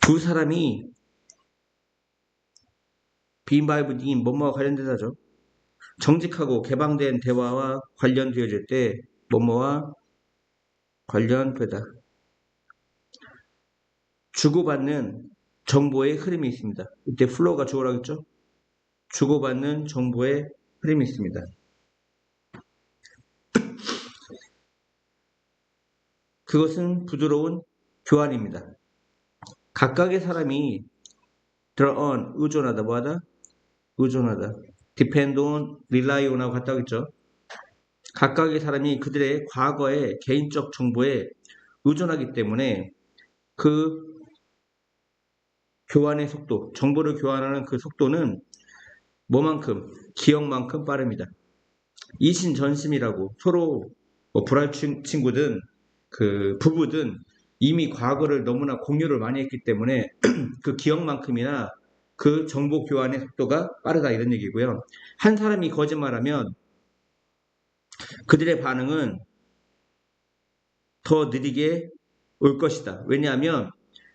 두 사람이 비인바이브딩 뭐뭐와 관련되다죠. 정직하고 개방된 대화와 관련되어질 때 뭐뭐와 관련되다. 주고받는 정보의 흐름이 있습니다. 이때 플로우가 주어라겠죠? 주고받는 정보의 흐름이 있습니다. 그것은 부드러운 교환입니다. 각각의 사람이 draw on, 의존하다, 뭐하다? 의존하다. depend on, rely on하고 같다고 했죠. 각각의 사람이 그들의 과거의 개인적 정보에 의존하기 때문에 그 교환의 속도, 정보를 교환하는 그 속도는 뭐만큼? 기억만큼 빠릅니다. 이신전심이라고 서로 불알 친구든 그 부부든 이미 과거를 너무나 공유를 많이 했기 때문에 그 기억만큼이나 그 정보 교환의 속도가 빠르다 이런 얘기고요. 한 사람이 거짓말하면 그들의 반응은 더 느리게 올 것이다. 왜냐하면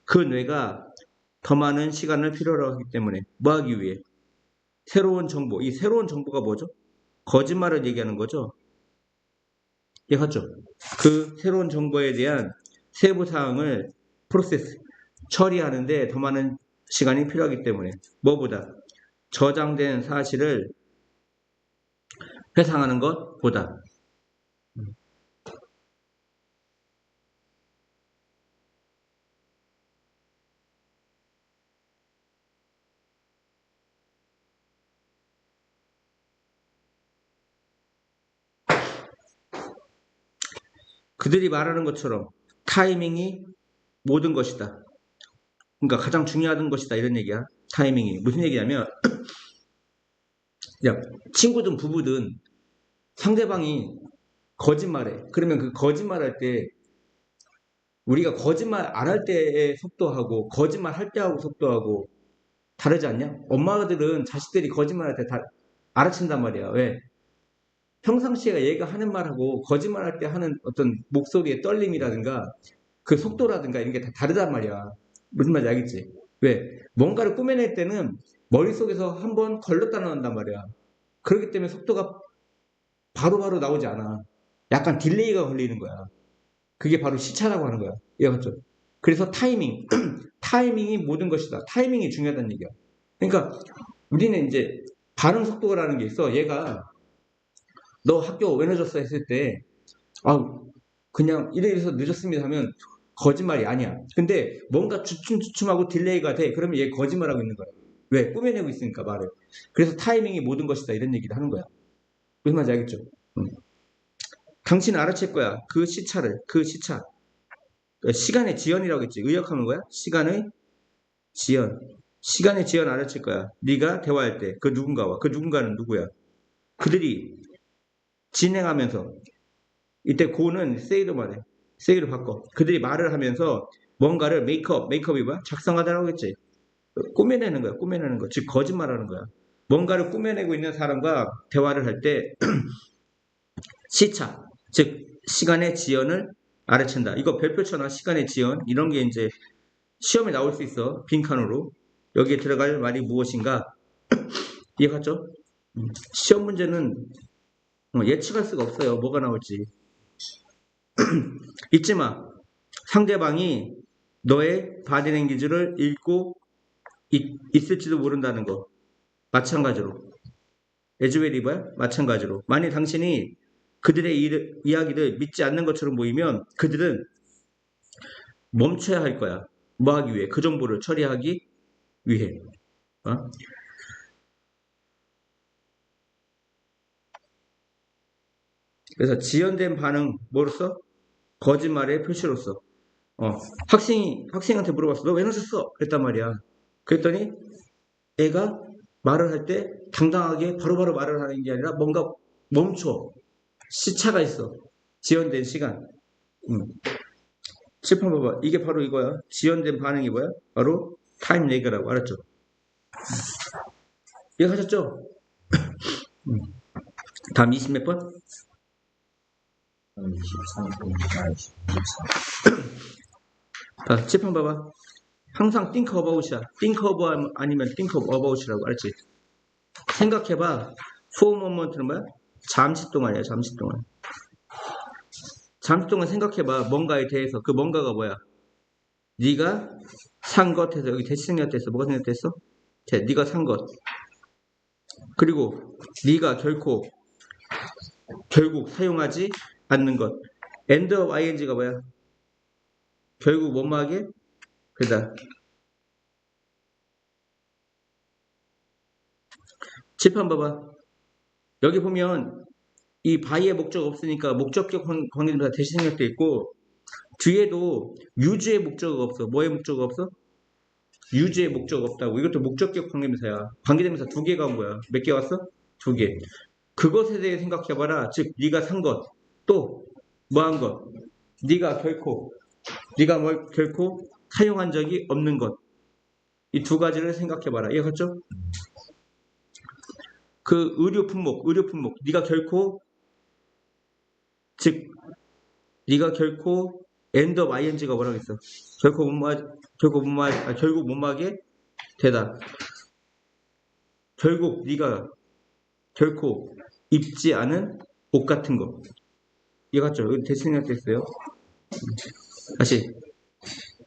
그 뇌가 더 많은 시간을 필요로 하기 때문에 뭐 하기 위해? 새로운 정보, 이 새로운 정보가 뭐죠? 거짓말을 얘기하는 거죠. 이해하죠? 그 새로운 정보에 대한 세부 사항을 프로세스, 처리하는데 더 많은 시간이 필요하기 때문에 뭐보다? 저장된 사실을 회상하는 것보다. 그들이 말하는 것처럼 타이밍이 모든 것이다. 그러니까 가장 중요한 것이다 이런 얘기야. 타이밍이. 무슨 얘기냐면 야, 친구든 부부든 상대방이 거짓말해. 그러면 그 거짓말할 때 우리가 거짓말 안 할 때의 속도하고 거짓말 할 때하고 속도하고 다르지 않냐? 엄마들은 자식들이 거짓말할 때 다 알아챈단 말이야. 왜? 평상시에 얘가 하는 말하고 거짓말할 때 하는 어떤 목소리의 떨림이라든가 그 속도라든가 이런 게 다 다르단 말이야. 무슨 말인지 알겠지? 왜? 뭔가를 꾸며낼 때는 머릿속에서 한번 걸렀다 나온단 말이야. 그렇기 때문에 속도가 바로바로 나오지 않아. 약간 딜레이가 걸리는 거야. 그게 바로 시차라고 하는 거야. 이해갔죠? 그래서 타이밍, 타이밍이 모든 것이다. 타이밍이 중요하다는 얘기야. 그러니까 우리는 이제 반응 속도라는 게 있어. 얘가 너 학교 왜 늦었어 했을 때, 아, 그냥 이래서 늦었습니다 하면 거짓말이 아니야. 근데 뭔가 주춤주춤하고 딜레이가 돼. 그러면 얘 거짓말하고 있는 거야. 왜? 꾸며내고 있으니까 말을. 그래서 타이밍이 모든 것이다. 이런 얘기를 하는 거야. 무슨 말인지 알겠죠? 당신은 알아챌 거야. 그 시차를. 그 시차. 시간의 지연이라고 했지. 의역하는 거야. 시간의 지연. 시간의 지연 알아챌 거야. 네가 대화할 때 그 누군가와. 그 누군가는 누구야? 그들이 진행하면서 이때 고는 say로 말해. say로 바꿔. 그들이 말을 하면서 뭔가를 메이크업이 뭐야? 작성하다라고 했지. 꾸며내는 거야. 꾸며내는 거. 즉 거짓말하는 거야. 뭔가를 꾸며내고 있는 사람과 대화를 할 때 시차, 즉 시간의 지연을 알아챈다. 이거 별표처나 시간의 지연 이런 게 이제 시험에 나올 수 있어. 빈칸으로. 여기에 들어갈 말이 무엇인가? 이해갔죠? 시험 문제는 예측할 수가 없어요. 뭐가 나올지. 잊지 마. 상대방이 너의 바디랭귀지를 읽고 있을지도 모른다는 거. 마찬가지로. 에즈웰리버야? 마찬가지로. 만약 당신이 그들의 이야기를 믿지 않는 것처럼 보이면 그들은 멈춰야 할 거야. 뭐 하기 위해? 그 정보를 처리하기 위해. 어? 그래서 지연된 반응 뭐로써? 거짓말의 표시로서. 학생한테 물어봤어. 너 왜 늦었어? 그랬단 말이야. 그랬더니 애가 말을 할 때 당당하게 바로바로 말을 하는 게 아니라 뭔가 멈춰. 시차가 있어. 지연된 시간. 음. 칠판 봐봐. 이게 바로 이거야. 지연된 반응이 뭐야? 바로 타임 레그라고. 알았죠? 이해하셨죠? 다음 20 몇 번? 23분, 24. 칠판 봐봐. 항상 think about이야. think of 아니면 think of about이라고 알지? 생각해봐. for moment는 뭐야? 잠시 동안이야. 잠시 동안. 잠시 동안 생각해봐. 뭔가에 대해서. 그 뭔가가 뭐야? 네가 산 것에서 여기 대시 생략됐어. 뭐가 생략됐어? 네가 산 것. 그리고 네가 결국 사용하지 않는 것. end of ing가 뭐야? 결국 뭐뭐하게? 그다. 칠판 봐봐. 여기 보면 이 by의 목적 없으니까 목적격 관계대명사 대시 생략돼 있고 뒤에도 유주의 목적어가 없어. 뭐의 목적어가 없어? 유주의 목적어가 없다고. 이것도 목적격 관계대명사야. 관계대명사 두 개가 온 거야. 몇 개 왔어? 두 개. 그것에 대해 생각해봐라. 즉 네가 산 것, 또 뭐 한 것, 네가 뭘 결코 사용한 적이 없는 것. 이 두 가지를 생각해봐라. 이해갔죠? 그 의료 품목, 네가 결코 즉 네가 결코 end of ing가 뭐라고 했어? 결국 못마게 되다. 결국 네가 결코 입지 않은 옷 같은 거. 이해갔죠? 여기 대신했어요. 다시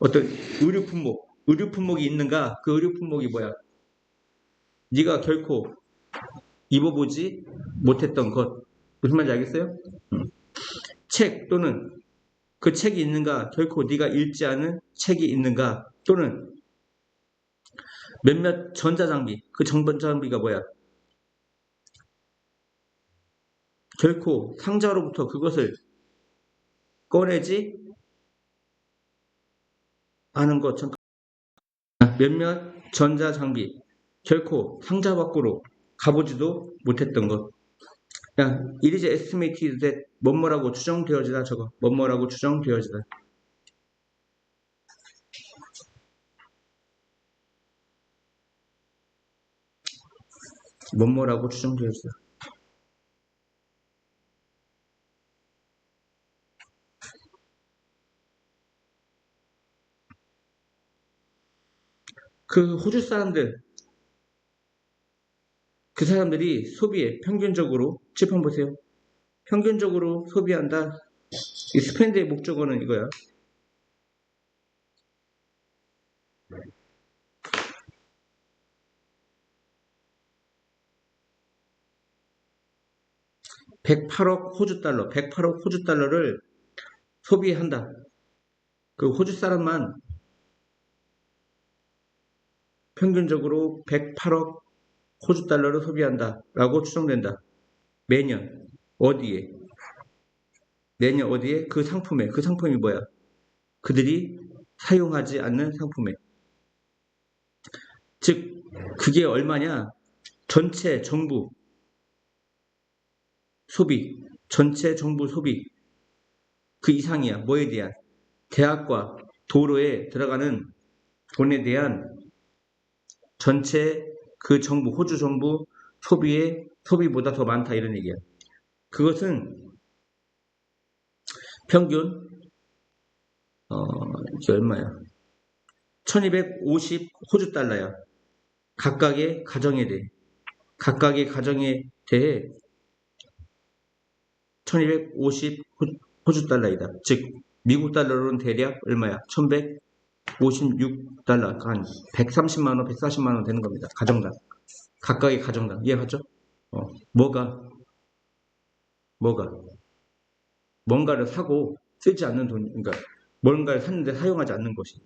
어떤 의류 품목이 있는가? 그 의류 품목이 뭐야? 네가 결코 입어보지 못했던 것. 무슨 말인지 알겠어요? 책 또는 그 책이 있는가? 결코 네가 읽지 않은 책이 있는가? 또는 몇몇 전자장비, 그 전자장비가 뭐야? 결코 상자로부터 그것을 꺼내지 않은 것. 몇몇 전자장비, 결코 상자 밖으로 가보지도 못했던 것. 야, it is estimated that 뭐뭐라고 추정되어지다 저거. 뭐뭐라고 추정되어지다. 뭐뭐라고 추정되어지다. 그 호주 사람들, 그 사람들이 소비에 평균적으로 칠판 보세요. 평균적으로 소비한다. 이 스펜드의 목적어는 이거야. (108억) 호주 달러, 108억 호주 달러를 소비한다. 그 호주 사람만 평균적으로 108억 호주 달러를 소비한다. 라고 추정된다. 매년. 어디에? 매년 어디에? 그 상품에. 그 상품이 뭐야? 그들이 사용하지 않는 상품에. 즉, 그게 얼마냐? 전체 정부 소비. 전체 정부 소비. 그 이상이야. 뭐에 대한? 대학과 도로에 들어가는 돈에 대한 전체 그 정부, 호주 정부 소비보다 더 많다 이런 얘기야. 그것은 평균 이게 얼마야? 1250 호주 달러야. 각각의 가정에 대해 1250 호주 달러이다. 즉 미국 달러로는 대략 얼마야? 1156달러, 한 130만 원, 140만 원 되는 겁니다. 가정당. 각각의 가정당. 이해하죠? 뭐가 뭔가를 사고 쓰지 않는 돈, 그러니까 뭔가를 샀는데 사용하지 않는 것이.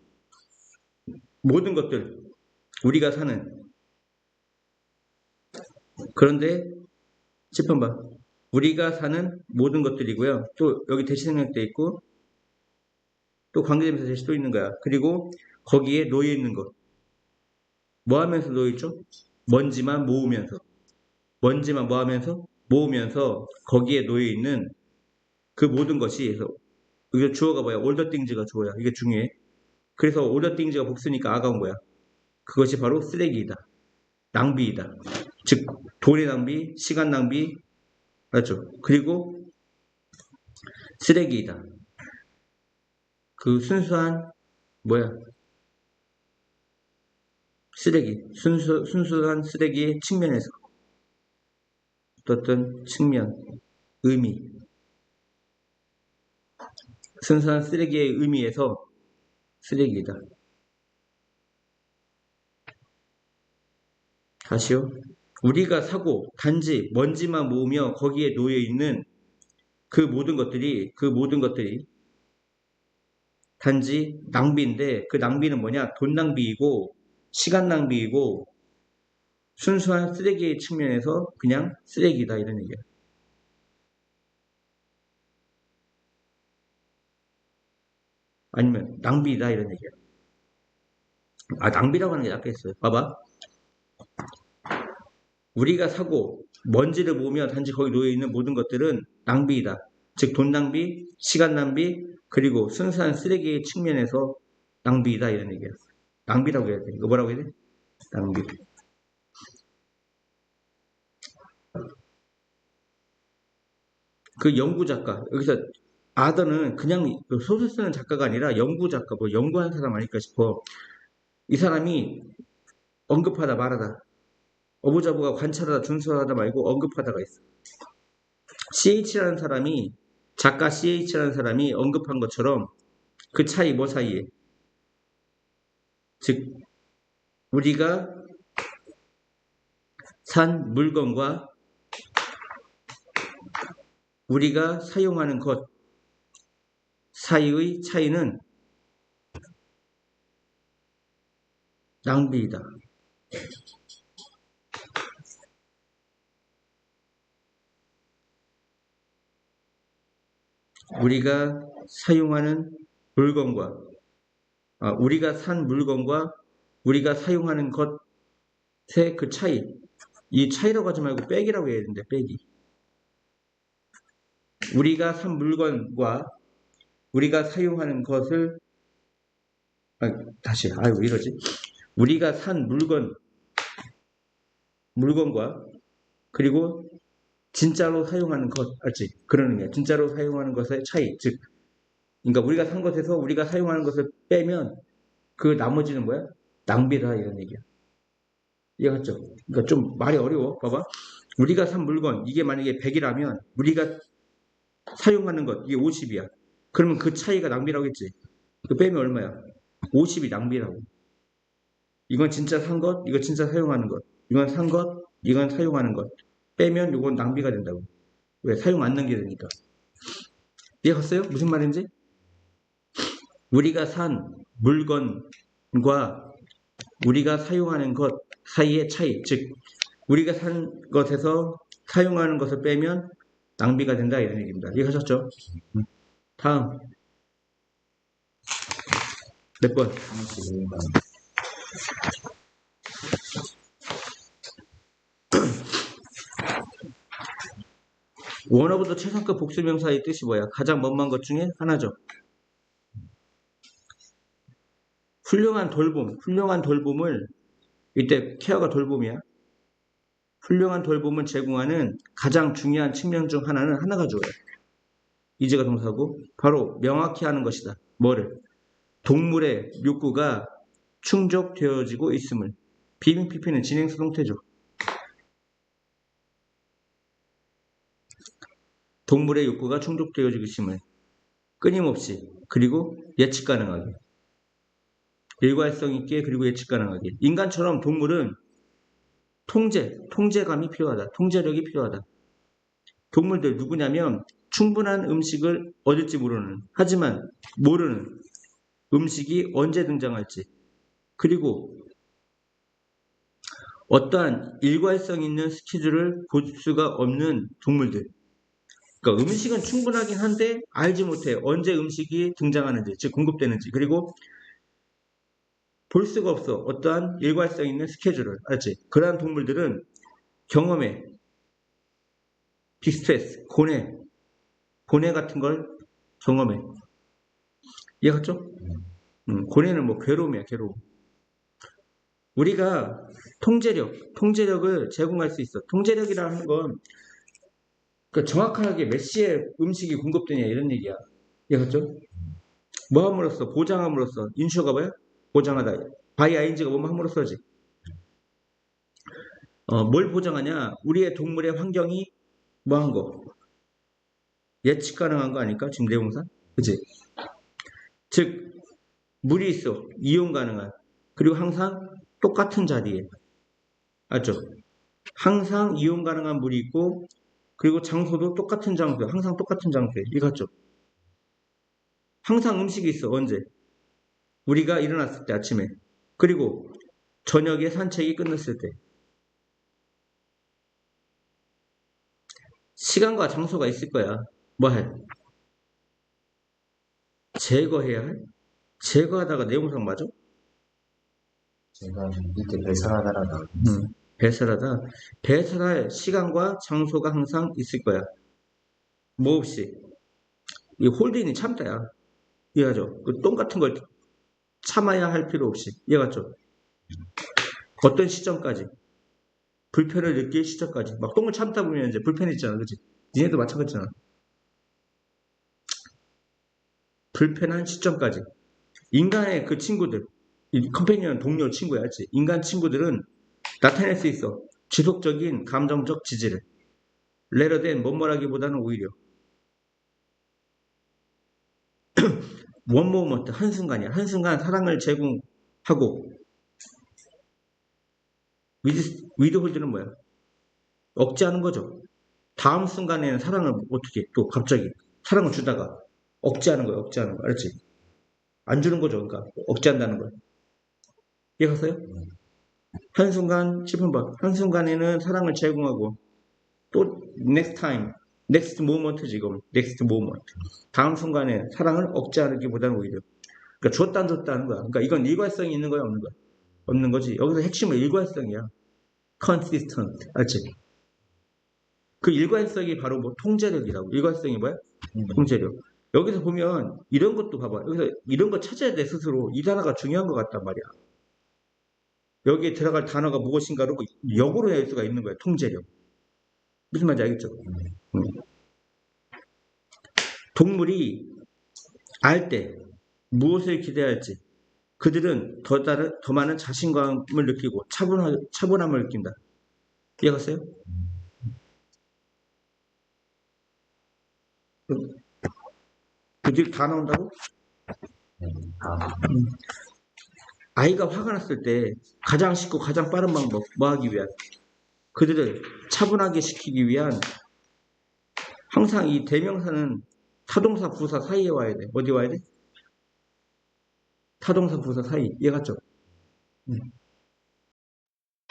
모든 것들 우리가 사는. 그런데 칠번 봐. 우리가 사는 모든 것들이고요. 또 여기 대시생략돼 있고 또 관계대명사 대시 또 있는 거야. 그리고 거기에 놓여 있는 것. 뭐 하면서 놓여 있죠? 먼지만 모으면서. 먼지만 뭐 하면서? 모으면서 거기에 놓여 있는 그 모든 것이. 그래서 이게 주어가 뭐야? all the things가 주어야. 이게 중요해. 그래서 all the things가 복수니까 아가 온 거야. 그것이 바로 쓰레기이다. 낭비이다. 즉 돈의 낭비, 시간 낭비, 맞죠? 그리고 쓰레기이다. 그 순수한 뭐야? 쓰레기, 순수한 쓰레기의 측면에서 어떤 측면, 의미, 순수한 쓰레기의 의미에서 쓰레기이다. 다시요. 우리가 사고 단지 먼지만 모으며 거기에 놓여 있는 그 모든 것들이 단지 낭비인데, 그 낭비는 뭐냐? 돈 낭비이고 시간 낭비이고 순수한 쓰레기의 측면에서 그냥 쓰레기다, 이런 얘기야. 아니면 낭비다, 이런 얘기야. 낭비라고 하는 게 낫겠어요. 봐봐. 우리가 사고 먼지를 모으며 단지 거기 놓여 있는 모든 것들은 낭비이다. 즉 돈 낭비, 시간 낭비, 그리고 순수한 쓰레기의 측면에서 낭비이다, 이런 얘기야. 낭비라고 해야 돼. 이거 뭐라고 해야 돼? 낭비. 그 연구 작가, 여기서 아더는 그냥 소설 쓰는 작가가 아니라 연구 작가, 뭐 연구하는 사람 아닐까 싶어. 이 사람이 언급하다 말하다, 어부자부가 관찰하다 준수하다 말고 언급하다가 있어. CH라는 사람이, 작가 CH라는 사람이 언급한 것처럼 그 차이, 뭐 사이에? 즉 우리가 산 물건과 우리가 사용하는 것 사이의 차이는 낭비이다. 우리가 사용하는 물건과 우리가 산 물건과 우리가 사용하는 것의 그 차이, 이 차이라고 하지 말고 빼기라고 해야 되는데, 빼기. 우리가 산 물건과 우리가 사용하는 것을 다시 왜 이러지? 우리가 산 물건과 그리고 진짜로 사용하는 것, 알지? 그런 의미야. 진짜로 사용하는 것의 차이, 즉 그러니까 우리가 산 것에서 우리가 사용하는 것을 빼면 그 나머지는 뭐야? 낭비다, 이런 얘기야. 이해갔죠? 그러니까 좀 말이 어려워. 봐봐. 우리가 산 물건, 이게 만약에 100이라면 우리가 사용하는 것, 이게 50이야. 그러면 그 차이가 낭비라고 했지. 그 빼면 얼마야? 50이 낭비라고. 이건 진짜 산 것, 이거 진짜 사용하는 것. 이건 산 것, 이건 사용하는 것. 빼면 이건 낭비가 된다고. 왜? 사용 안 넘기니까. 이해갔어요? 무슨 말인지? 우리가 산 물건과 우리가 사용하는 것 사이의 차이, 즉 우리가 산 것에서 사용하는 것을 빼면 낭비가 된다, 이런 얘기입니다. 이해하셨죠? 다음 몇 번? 원어부터 최상급 복수명사의 뜻이 뭐야? 가장 먼만 것 중에 하나죠. 훌륭한 돌봄을 이때 케어가 돌봄이야. 훌륭한 돌봄을 제공하는 가장 중요한 측면 중 하나가 좋아요. 이제가 동사고 바로 명확히 하는 것이다. 뭐를? 동물의 욕구가 충족되어지고 있음을. 비빙 PP는 진행수 동태죠. 동물의 욕구가 충족되어지고 있음을 끊임없이 그리고 예측 가능하게, 일관성 있게, 그리고 예측 가능하게. 인간처럼 동물은 통제감이 필요하다. 통제력이 필요하다. 동물들 누구냐면 충분한 음식을 얻을지 하지만 모르는 음식이 언제 등장할지, 그리고 어떠한 일관성 있는 스케줄을 볼 수가 없는 동물들. 그러니까 음식은 충분하긴 한데 알지 못해 언제 음식이 등장하는지, 즉 공급되는지, 그리고 볼 수가 없어 어떠한 일관성 있는 스케줄을, 알지? 그러한 동물들은 경험에 디스트레스, 고뇌 같은 걸 경험해. 이해갔죠? 고뇌는 뭐 괴로움이야, 괴로움. 우리가 통제력을 제공할 수 있어. 통제력이라 하는 건 정확하게 몇 시에 음식이 공급되냐, 이런 얘기야. 이해갔죠? 뭐 함으로써? 보장함으로써. 인슈어가 뭐야? 보장하다. 바이 ing가 뭐뭐 함으로써지. 뭘 보장하냐? 우리의 동물의 환경이 뭐한 거? 예측 가능한 거 아닐까? 지금 내용상? 그치? 즉, 물이 있어. 이용 가능한. 그리고 항상 똑같은 자리에. 알죠? 항상 이용 가능한 물이 있고, 그리고 장소도 똑같은 장소에. 항상 똑같은 장소에. 이거죠? 항상 음식이 있어. 언제? 우리가 일어났을 때 아침에. 그리고 저녁에 산책이 끝났을 때. 시간과 장소가 있을 거야. 뭐 할? 제거해야 할? 제거하다가 내용상 맞아? 제가 밑에 배설하다라다. 배설하다. 배설할 시간과 장소가 항상 있을 거야. 뭐 없이. 이 홀딩이 참다야. 이해가죠? 그 똥 같은 걸 참아야 할 필요 없이. 이해갔죠? 어떤 시점까지? 불편을 느낄 시점까지. 막 똥을 참다 보면 이제 불편했잖아. 그치? 니네도 마찬가지잖아. 불편한 시점까지. 인간의 그 친구들, 이 컴패니언 동료 친구야. 알지? 인간 친구들은 나타낼 수 있어. 지속적인 감정적 지지를. 레러된 뭐뭐라기보다는 오히려 원모먼트 한순간이야. 한순간 사랑을 제공하고 위드홀드는 뭐야? 억제하는 거죠. 다음 순간에는 사랑을 어떻게 또 갑자기 사랑을 주다가 억제하는 거야. 억제하는 거. 알았지? 안 주는 거죠. 그러니까 억제한다는 거야. 이해갔어요? 한순간 10분 봐. 한순간에는 사랑을 제공하고 또 next time, next moment 지금 next moment. 다음 순간에 사랑을 억제하기보다는 오히려 그러니까 줬다 안 줬다 하는 거야. 그러니까 이건 일관성이 있는 거야, 없는 거야? 없는 거지. 여기서 핵심은 일관성이야. consistent. 알지? 그 일관성이 바로 뭐 통제력이라고. 일관성이 뭐야? 통제력. 여기서 보면 이런 것도 봐봐. 여기서 이런 거 찾아야 돼 스스로. 이 단어가 중요한 것 같단 말이야. 여기에 들어갈 단어가 무엇인가로 역으로 낼 수가 있는 거야. 통제력. 무슨 말인지 알겠죠? 동물이 알 때 무엇을 기대할지 그들은 더 많은 자신감을 느끼고 차분함을 느낀다. 이해갔어요? 그들 다 나온다고? 아이가 화가 났을 때 가장 쉽고 가장 빠른 방법 뭐 하기 위한 그들을 차분하게 시키기 위한 항상 이 대명사는 타동사 부사 사이에 와야 돼. 어디 와야 돼? 타동사 부사 사이. 이해갔죠?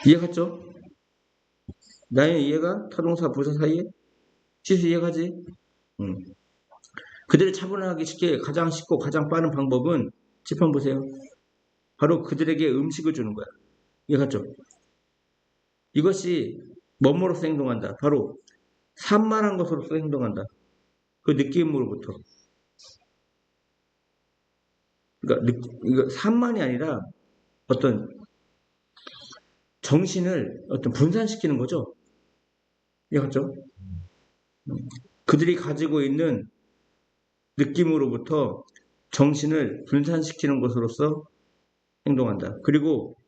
이해갔죠? 나의 이해가 타동사 부사 사이에? 시수 이해가지? 그들을 차분하게 시키게 가장 쉽고 가장 빠른 방법은 짚어 보세요. 바로 그들에게 음식을 주는 거야. 이해갔죠? 이것이 뭐뭐로서 행동한다. 바로 산만한 것으로서 행동한다. 그 느낌으로부터. 그러니까 이거 산만이 아니라 어떤 정신을 어떤 분산시키는 거죠. 이해갔죠? 그들이 가지고 있는 느낌으로부터 정신을 분산시키는 것으로서 행동한다. 그리고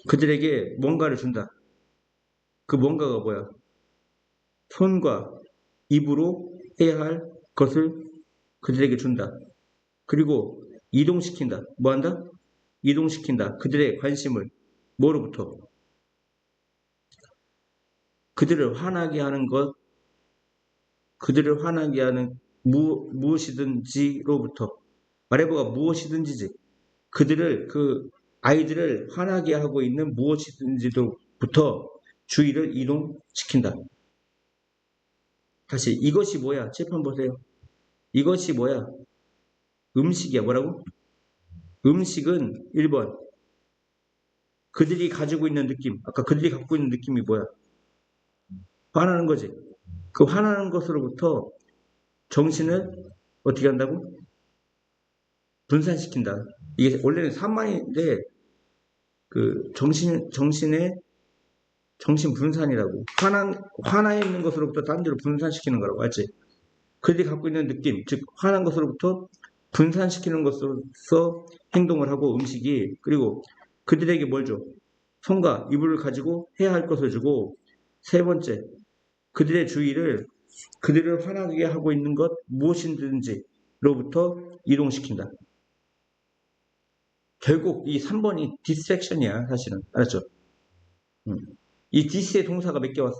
그들에게 뭔가를 준다. 그 뭔가가 뭐야? 손과 입으로 해야 할 것을 그들에게 준다. 그리고 이동시킨다. 뭐 한다? 이동시킨다. 그들의 관심을 뭐로부터? 그들을 화나게 하는 것, 그들을 화나게 하는 무엇이든지로부터 말해보가 무엇이든지지. 그들을 그 아이들을 화나게 하고 있는 무엇이든지로부터 주의를 이동시킨다. 다시 이것이 뭐야? 칠판 보세요. 이것이 뭐야? 음식이야. 뭐라고? 음식은 1번. 그들이 가지고 있는 느낌. 아까 그들이 갖고 있는 느낌이 뭐야? 화나는 거지. 그 화나는 것으로부터 정신을 어떻게 한다고? 분산시킨다. 이게 원래는 산만인데 그 정신의 정신 분산이라고. 화나 있는 것으로부터 딴 데로 분산시키는 거라고. 알지? 그들이 갖고 있는 느낌, 즉 화난 것으로부터 분산시키는 것으로서 행동을 하고 음식이 그리고 그들에게 뭘 줘? 손과 이불을 가지고 해야 할 것을 주고, 세 번째, 그들의 주의를 그들을 화나게 하고 있는 것 무엇이든지로부터 이동시킨다. 결국 이 3번이 distraction이야, 사실은. 알았죠? 이 this의 동사가 몇 개 왔어?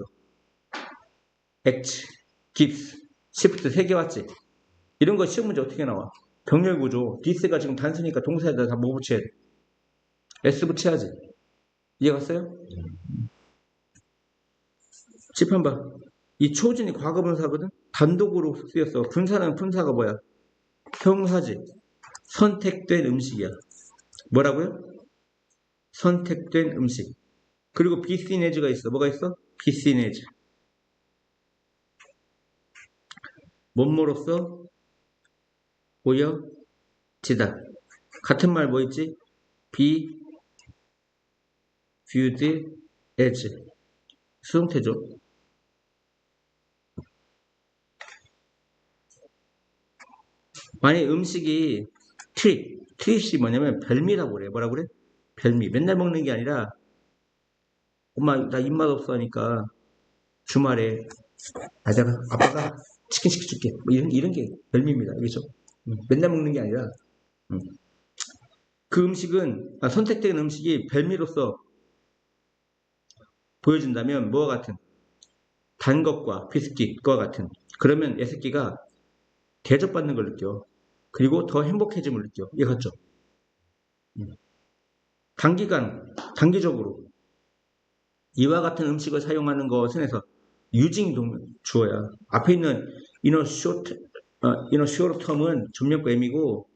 act, gives, shift 3개 왔지? 이런 거 시험 문제 어떻게 나와? 병렬 구조. this가 지금 단수니까 동사에다 다 뭐 붙여야 돼? s 붙여야지. 이해 갔어요? 10번. 이 초진이 과거분사거든? 단독으로 쓰였어. 분사는 분사가 뭐야? 형사지. 선택된 음식이야. 뭐라고요? 선택된 음식. 그리고 be seen as가 있어. 뭐가 있어? be seen as. 뭐뭐로써 보여지다. 같은 말 뭐 있지? be viewed as. 수동태죠. 만약에 음식이 트릿이 뭐냐면 별미라고 그래. 뭐라고 그래? 별미. 맨날 먹는 게 아니라 엄마 나 입맛 없어 하니까 주말에 내가 아빠가 치킨 시켜줄게. 뭐 이런 게 별미입니다. 그렇죠? 맨날 먹는 게 아니라 그 음식은 선택된 음식이 별미로서 보여진다면 뭐와 같은? 단 것과 비스킷과 같은. 그러면 애새끼가 대접받는 걸 느껴. 그리고 더 행복해짐을 느껴. 이해 갔죠? 단기적으로 이와 같은 음식을 사용하는 것은 해서 using 주어야. 앞에 있는 in a short term은 전명구 M이고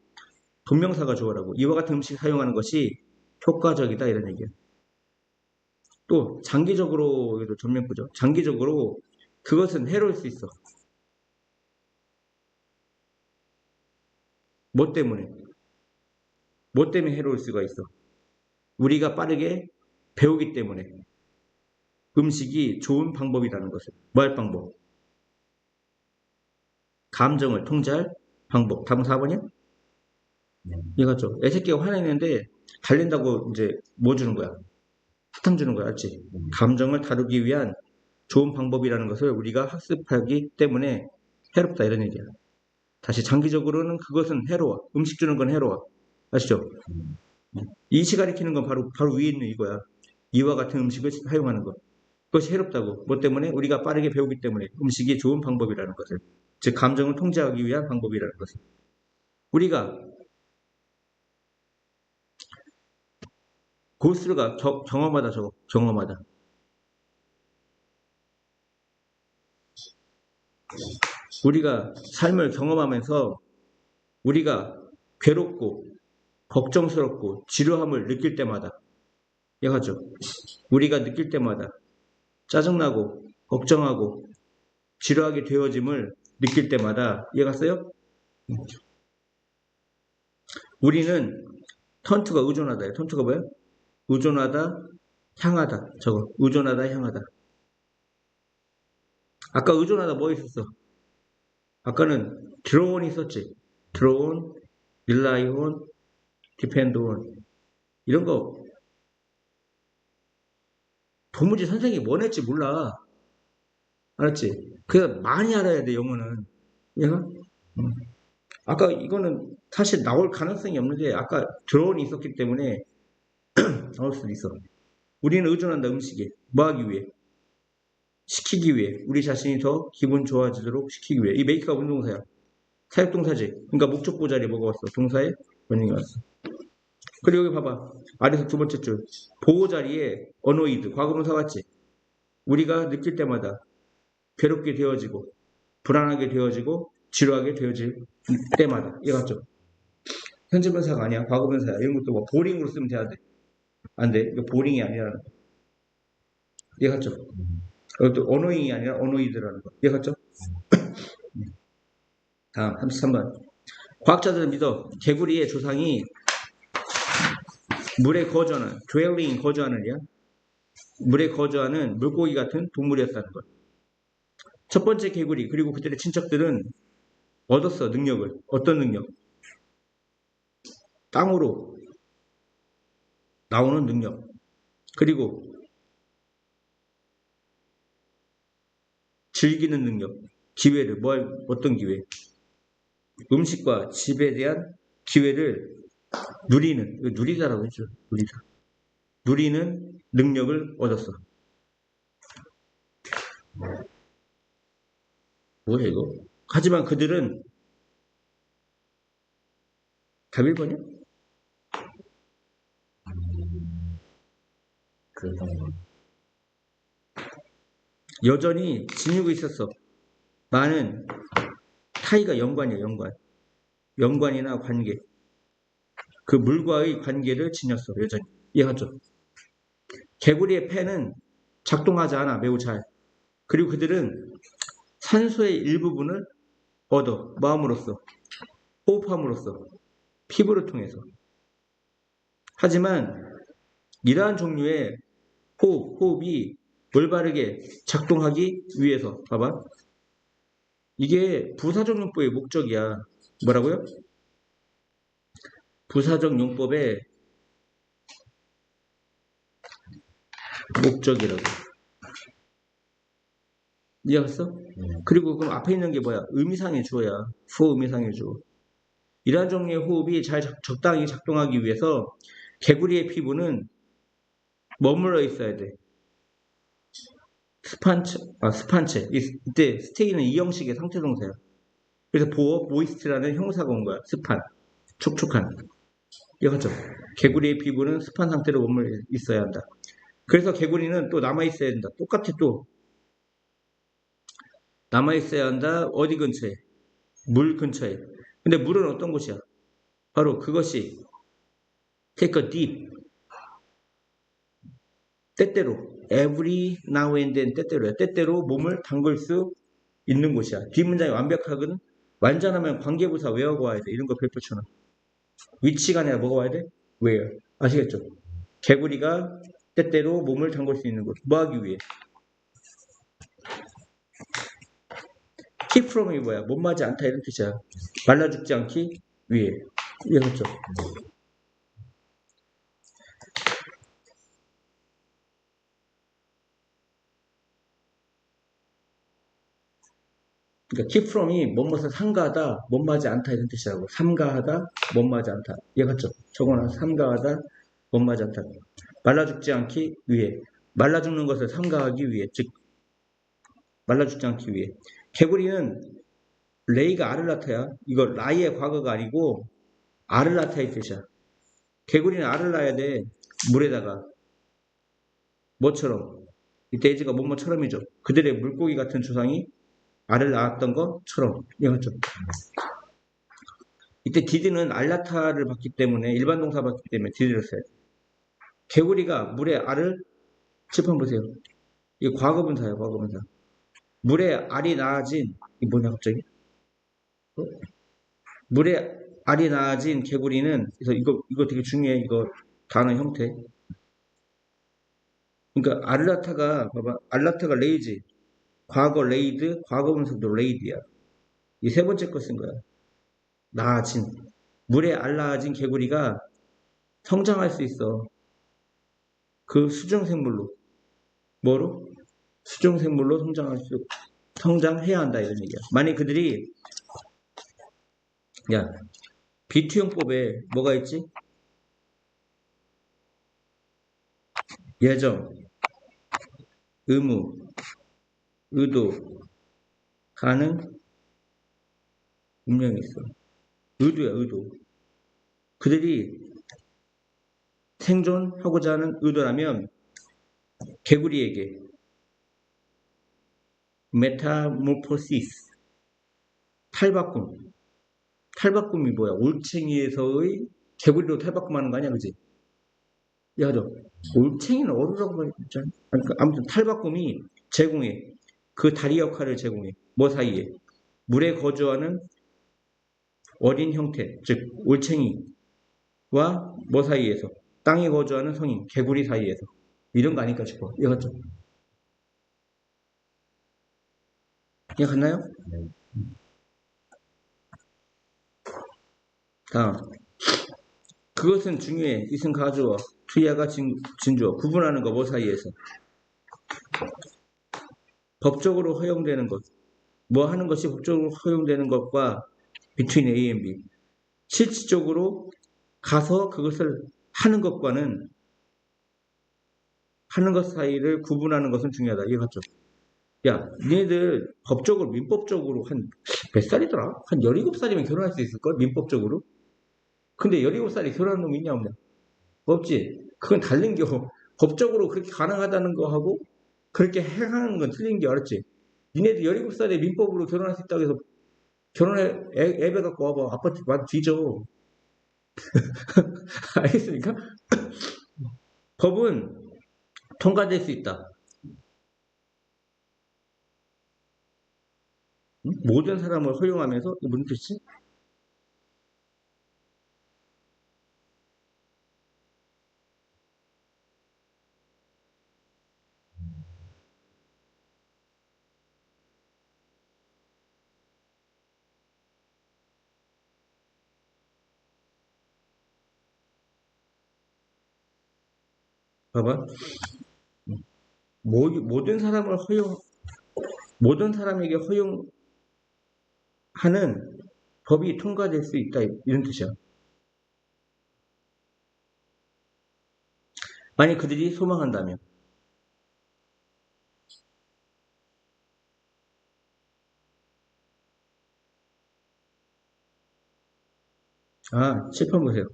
동명사가 주어라고. 이와 같은 음식 사용하는 것이 효과적이다 이런 얘기야. 또 장기적으로도 전명구죠. 장기적으로 그것은 해로울 수 있어. 뭐 때문에? 뭐 때문에 해로울 수가 있어? 우리가 빠르게 배우기 때문에. 음식이 좋은 방법이라는 것을. 뭐 할 방법? 감정을 통제할 방법. 답은 4번이야? 이거죠. 애새끼가 화내는데 달랜다고 이제 뭐 주는 거야? 사탕 주는 거야, 알지? 감정을 다루기 위한 좋은 방법이라는 것을 우리가 학습하기 때문에 해롭다 이런 얘기야. 다시 장기적으로는 그것은 해로워. 음식 주는 건 해로워. 아시죠? 이시 가리키는 건 바로 위에 있는 이거야. 이와 같은 음식을 사용하는 것. 그것이 해롭다고. 뭐 때문에? 우리가 빠르게 배우기 때문에 음식이 좋은 방법이라는 것을. 즉 감정을 통제하기 위한 방법이라는 것을. 우리가 고스가 경험하다 저거. 경험하다. 우리가 삶을 경험하면서 우리가 괴롭고 걱정스럽고 지루함을 느낄 때마다 이해가죠? 우리가 느낄 때마다 짜증나고 걱정하고 지루하게 되어짐을 느낄 때마다 이해갔어요? 우리는 턴투가 의존하다예요. 턴투가 뭐야? 의존하다, 향하다. 저거 의존하다, 향하다. 아까 의존하다 뭐 있었어? 아까는 drawn이 있었지. drawn, rely on, depend on 이런 거 도무지 선생님이 뭐 냈지 몰라. 알았지? 그래서 많이 알아야 돼, 영어는. 얘가? 아까 이거는 사실 나올 가능성이 없는데 아까 드론이 있었기 때문에 나올 수도 있어. 우리는 의존한다, 음식에. 뭐 하기 위해? 시키기 위해. 우리 자신이 더 기분 좋아지도록 시키기 위해. 이 make가 운동사야. 사역동사지. 그러니까 목적보 자리에 뭐가 왔어? 동사에 원형이 왔어. 그리고 여기 봐봐. 아래서 두 번째 줄. 보호 자리에 annoyed. 과거분사 왔지? 우리가 느낄 때마다 괴롭게 되어지고 불안하게 되어지고 지루하게 되어질 때마다. 이해 갔죠? 현재분사가 아니야. 과거분사야. 이런 것도 뭐 보링으로 쓰면 돼야 돼. 안 돼. 이거 보링이 아니라는 거. 이해 갔죠? 이것도 언어잉이 아니라 언어이드라는 거. 이해 갔죠? 다음 33번. 과학자들은 믿어. 개구리의 조상이 물에 거주하는, dwelling 거주하는 이야. 물에 거주하는 물고기 같은 동물이었다는 것. 첫 번째 개구리 그리고 그들의 친척들은 얻었어. 능력을. 어떤 능력? 땅으로 나오는 능력. 그리고 즐기는 능력, 기회를, 어떤 기회? 음식과 집에 대한 기회를 누리다라고 했죠. 누리는 능력을 얻었어. 뭐야, 이거? 하지만 그들은 답 1번이야? 그런 여전히 지니고 있었어. 많은 타이가 연관이야, 연관. 연관이나 관계. 그 물과의 관계를 지녔어, 여전히. 이해하죠? 개구리의 폐는 작동하지 않아, 매우 잘. 그리고 그들은 산소의 일부분을 얻어, 마음으로써, 호흡함으로써, 피부를 통해서. 하지만 이러한 종류의 호흡이 올바르게 작동하기 위해서, 봐봐. 이게 부사적 용법의 목적이야. 뭐라고요? 부사적 용법의 목적이라고. 이해했어? 그리고 그럼 앞에 있는 게 뭐야? 의미상의 주어야. 후 의미상의 주어. 이러한 종류의 호흡이 잘 적당히 작동하기 위해서 개구리의 피부는 머물러 있어야 돼. 스판체. 이때 스테이는 이 형식의 상태 동사야. 그래서 모이스트라는 형사가 온 거야. 스판. 촉촉한. 이해하죠? 개구리의 피부는 습한 상태로 머물러 있어야 한다. 그래서 개구리는 또 남아있어야 된다. 똑같이 또 남아있어야 한다. 어디 근처에? 물 근처에. 근데 물은 어떤 곳이야? 바로 그것이 take a deep. 때때로 every now and then 때때로야. 때때로 몸을 담글 수 있는 곳이야. 뒷문장이 완벽하거든. 완전하면 관계부사 외워고 와야 돼. 이런 거 별표처럼. 위치가 아니라 뭐가 와야 돼? where. 아시겠죠? 개구리가 때때로 몸을 담글 수 있는 곳. 뭐 하기 위해? keep from이 뭐야? 못마지 않다 이런 뜻이야. 말라 죽지 않기 위해. 이해했죠? 그러니까 keep from이 뭐뭇을 삼가하다, 못마지 않다 이런 뜻이라고. 삼가하다, 못마지 않다. 이해했죠? 저거는 삼가하다, 못마지 않다. 말라 죽지 않기 위해. 말라 죽는 것을 삼가하기 위해. 즉 말라 죽지 않기 위해. 개구리는 레이가 아를라타야. 이거 라이의 과거가 아니고 아를라타의 뜻이야. 개구리는 알을 낳아야 돼. 물에다가. 뭐처럼? 이 돼지가 뭐뭐처럼이죠. 그들의 물고기 같은 조상이 알을 낳았던 것처럼. 이해했죠? 이때 디드는 알라타를 받기 때문에 일반 동사 받기 때문에 디드를 써요. 개구리가 물에 알을 칠판 보세요. 이게 과거분사예요. 과거분사. 물에 알이 낳아진 이 뭐냐 갑자기? 물에 알이 낳아진 개구리는 그래서 이거 되게 중요해. 이거 단어 형태. 그러니까 알라타가 봐봐. 알라타가 레이지. 과거 레이드, 과거분사도 레이드야. 이 세 번째 거 쓴 거야. 낳아진. 물에 알 낳아진 개구리가 성장할 수 있어. 그 수중생물로. 뭐로? 수중생물로 성장해야 한다 이런 얘기야. 만약 그들이 야 비투형법에 뭐가 있지? 예정, 의무, 의도, 가능, 운명이 있어. 의도야 의도. 그들이 생존하고자 하는 의도라면 개구리에게 메타모포시스 탈바꿈이 뭐야? 올챙이에서의 개구리로 탈바꿈하는 거 아니야, 그지? 야죠. 올챙이는 어루라고 했잖아. 그러니까 아무튼 탈바꿈이 제공해. 그 다리 역할을 제공해. 뭐 사이에? 물에 거주하는 어린 형태, 즉 올챙이와 뭐 사이에서? 땅에 거주하는 성인, 개구리 사이에서. 이런 거 아닐까 싶어. 이해갔죠? 이해 갔나요? 다음. 그것은 중요해. 이승 가주어, 투야가 진주어. 구분하는 거 뭐 사이에서. 법적으로 허용되는 것. 뭐 하는 것이 법적으로 허용되는 것과 between A and B. 실질적으로 가서 그것을 하는 것과는 하는 것 사이를 구분하는 것은 중요하다. 이해 갔죠? 야, 니네들 법적으로, 민법적으로 한 몇 살이더라? 한 17살이면 결혼할 수 있을걸? 민법적으로? 근데 17살에 결혼하는 놈 있냐 없냐? 없지. 그건 다른 겨. 법적으로 그렇게 가능하다는 거하고 그렇게 행하는 건 틀린 게 알았지? 니네들 17살에 민법으로 결혼할 수 있다고 해서 결혼해, 애배 갖고 와봐. 아빠 와도 뒤져. 알겠습니까? 법은 통과될 수 있다. 응? 모든 사람을 허용하면서 이게 무슨 뜻이지? 봐봐. 모든 사람을 모든 사람에게 허용하는 법이 통과될 수 있다. 이런 뜻이야. 만약 그들이 소망한다면. 아, 7번 보세요.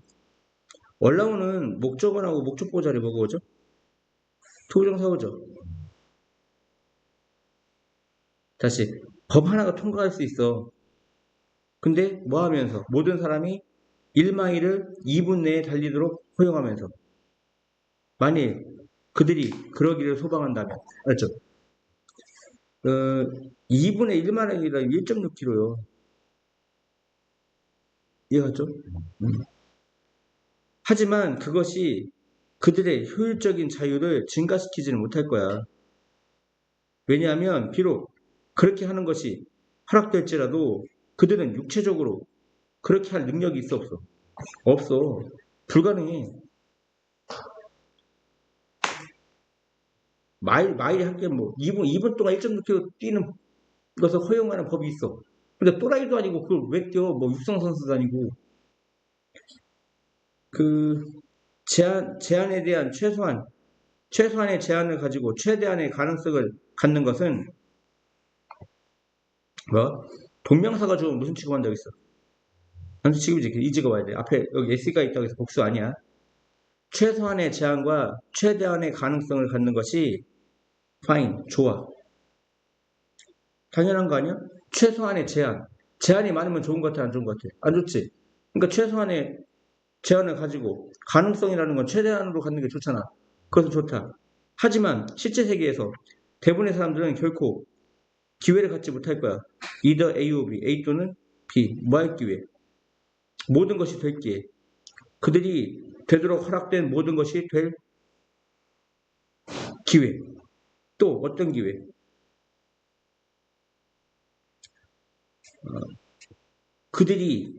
원라운은 목적어하고 목적보 자리 뭐가 오죠? 투부정사 오죠? 다시. 법 하나가 통과할 수 있어. 근데 뭐 하면서? 모든 사람이 1마일을 2분 내에 달리도록 허용하면서. 만일 그들이 그러기를 소망한다면. 알죠? 2분의 1마일이라 1.6km요. 이해갔죠? 하지만 그것이 그들의 효율적인 자유를 증가시키지는 못할 거야. 왜냐하면 비록 그렇게 하는 것이 허락될지라도 그들은 육체적으로 그렇게 할 능력이 있어 없어? 없어. 불가능해. 마일 할게 뭐 2분 동안 1.6km 뛰는 것을 허용하는 법이 있어. 근데 또라이도 아니고 그걸 왜 뛰어? 뭐 육상 선수도 아니고. 그 제한에 대한 최소한의 제한을 가지고 최대한의 가능성을 갖는 것은 뭐 동명사가 주면 무슨 취급한 적 있어? 단수 취급이지. 이지가 와야 돼. 앞에 여기 s가 있다고 해서 복수 아니야. 최소한의 제한과 최대한의 가능성을 갖는 것이 fine, 좋아. 당연한 거 아니야? 최소한의 제한. 제한이 많으면 좋은 것 같아, 안 좋은 것 같아? 안 좋지. 그러니까 최소한의 제한을 가지고 가능성이라는 건 최대한으로 갖는 게 좋잖아. 그것은 좋다. 하지만 실제 세계에서 대부분의 사람들은 결코 기회를 갖지 못할 거야. either A or B, A 또는 B. 뭐 할 기회? 모든 것이 될 기회. 그들이 되도록 허락된 모든 것이 될 기회. 또 어떤 기회? 그들이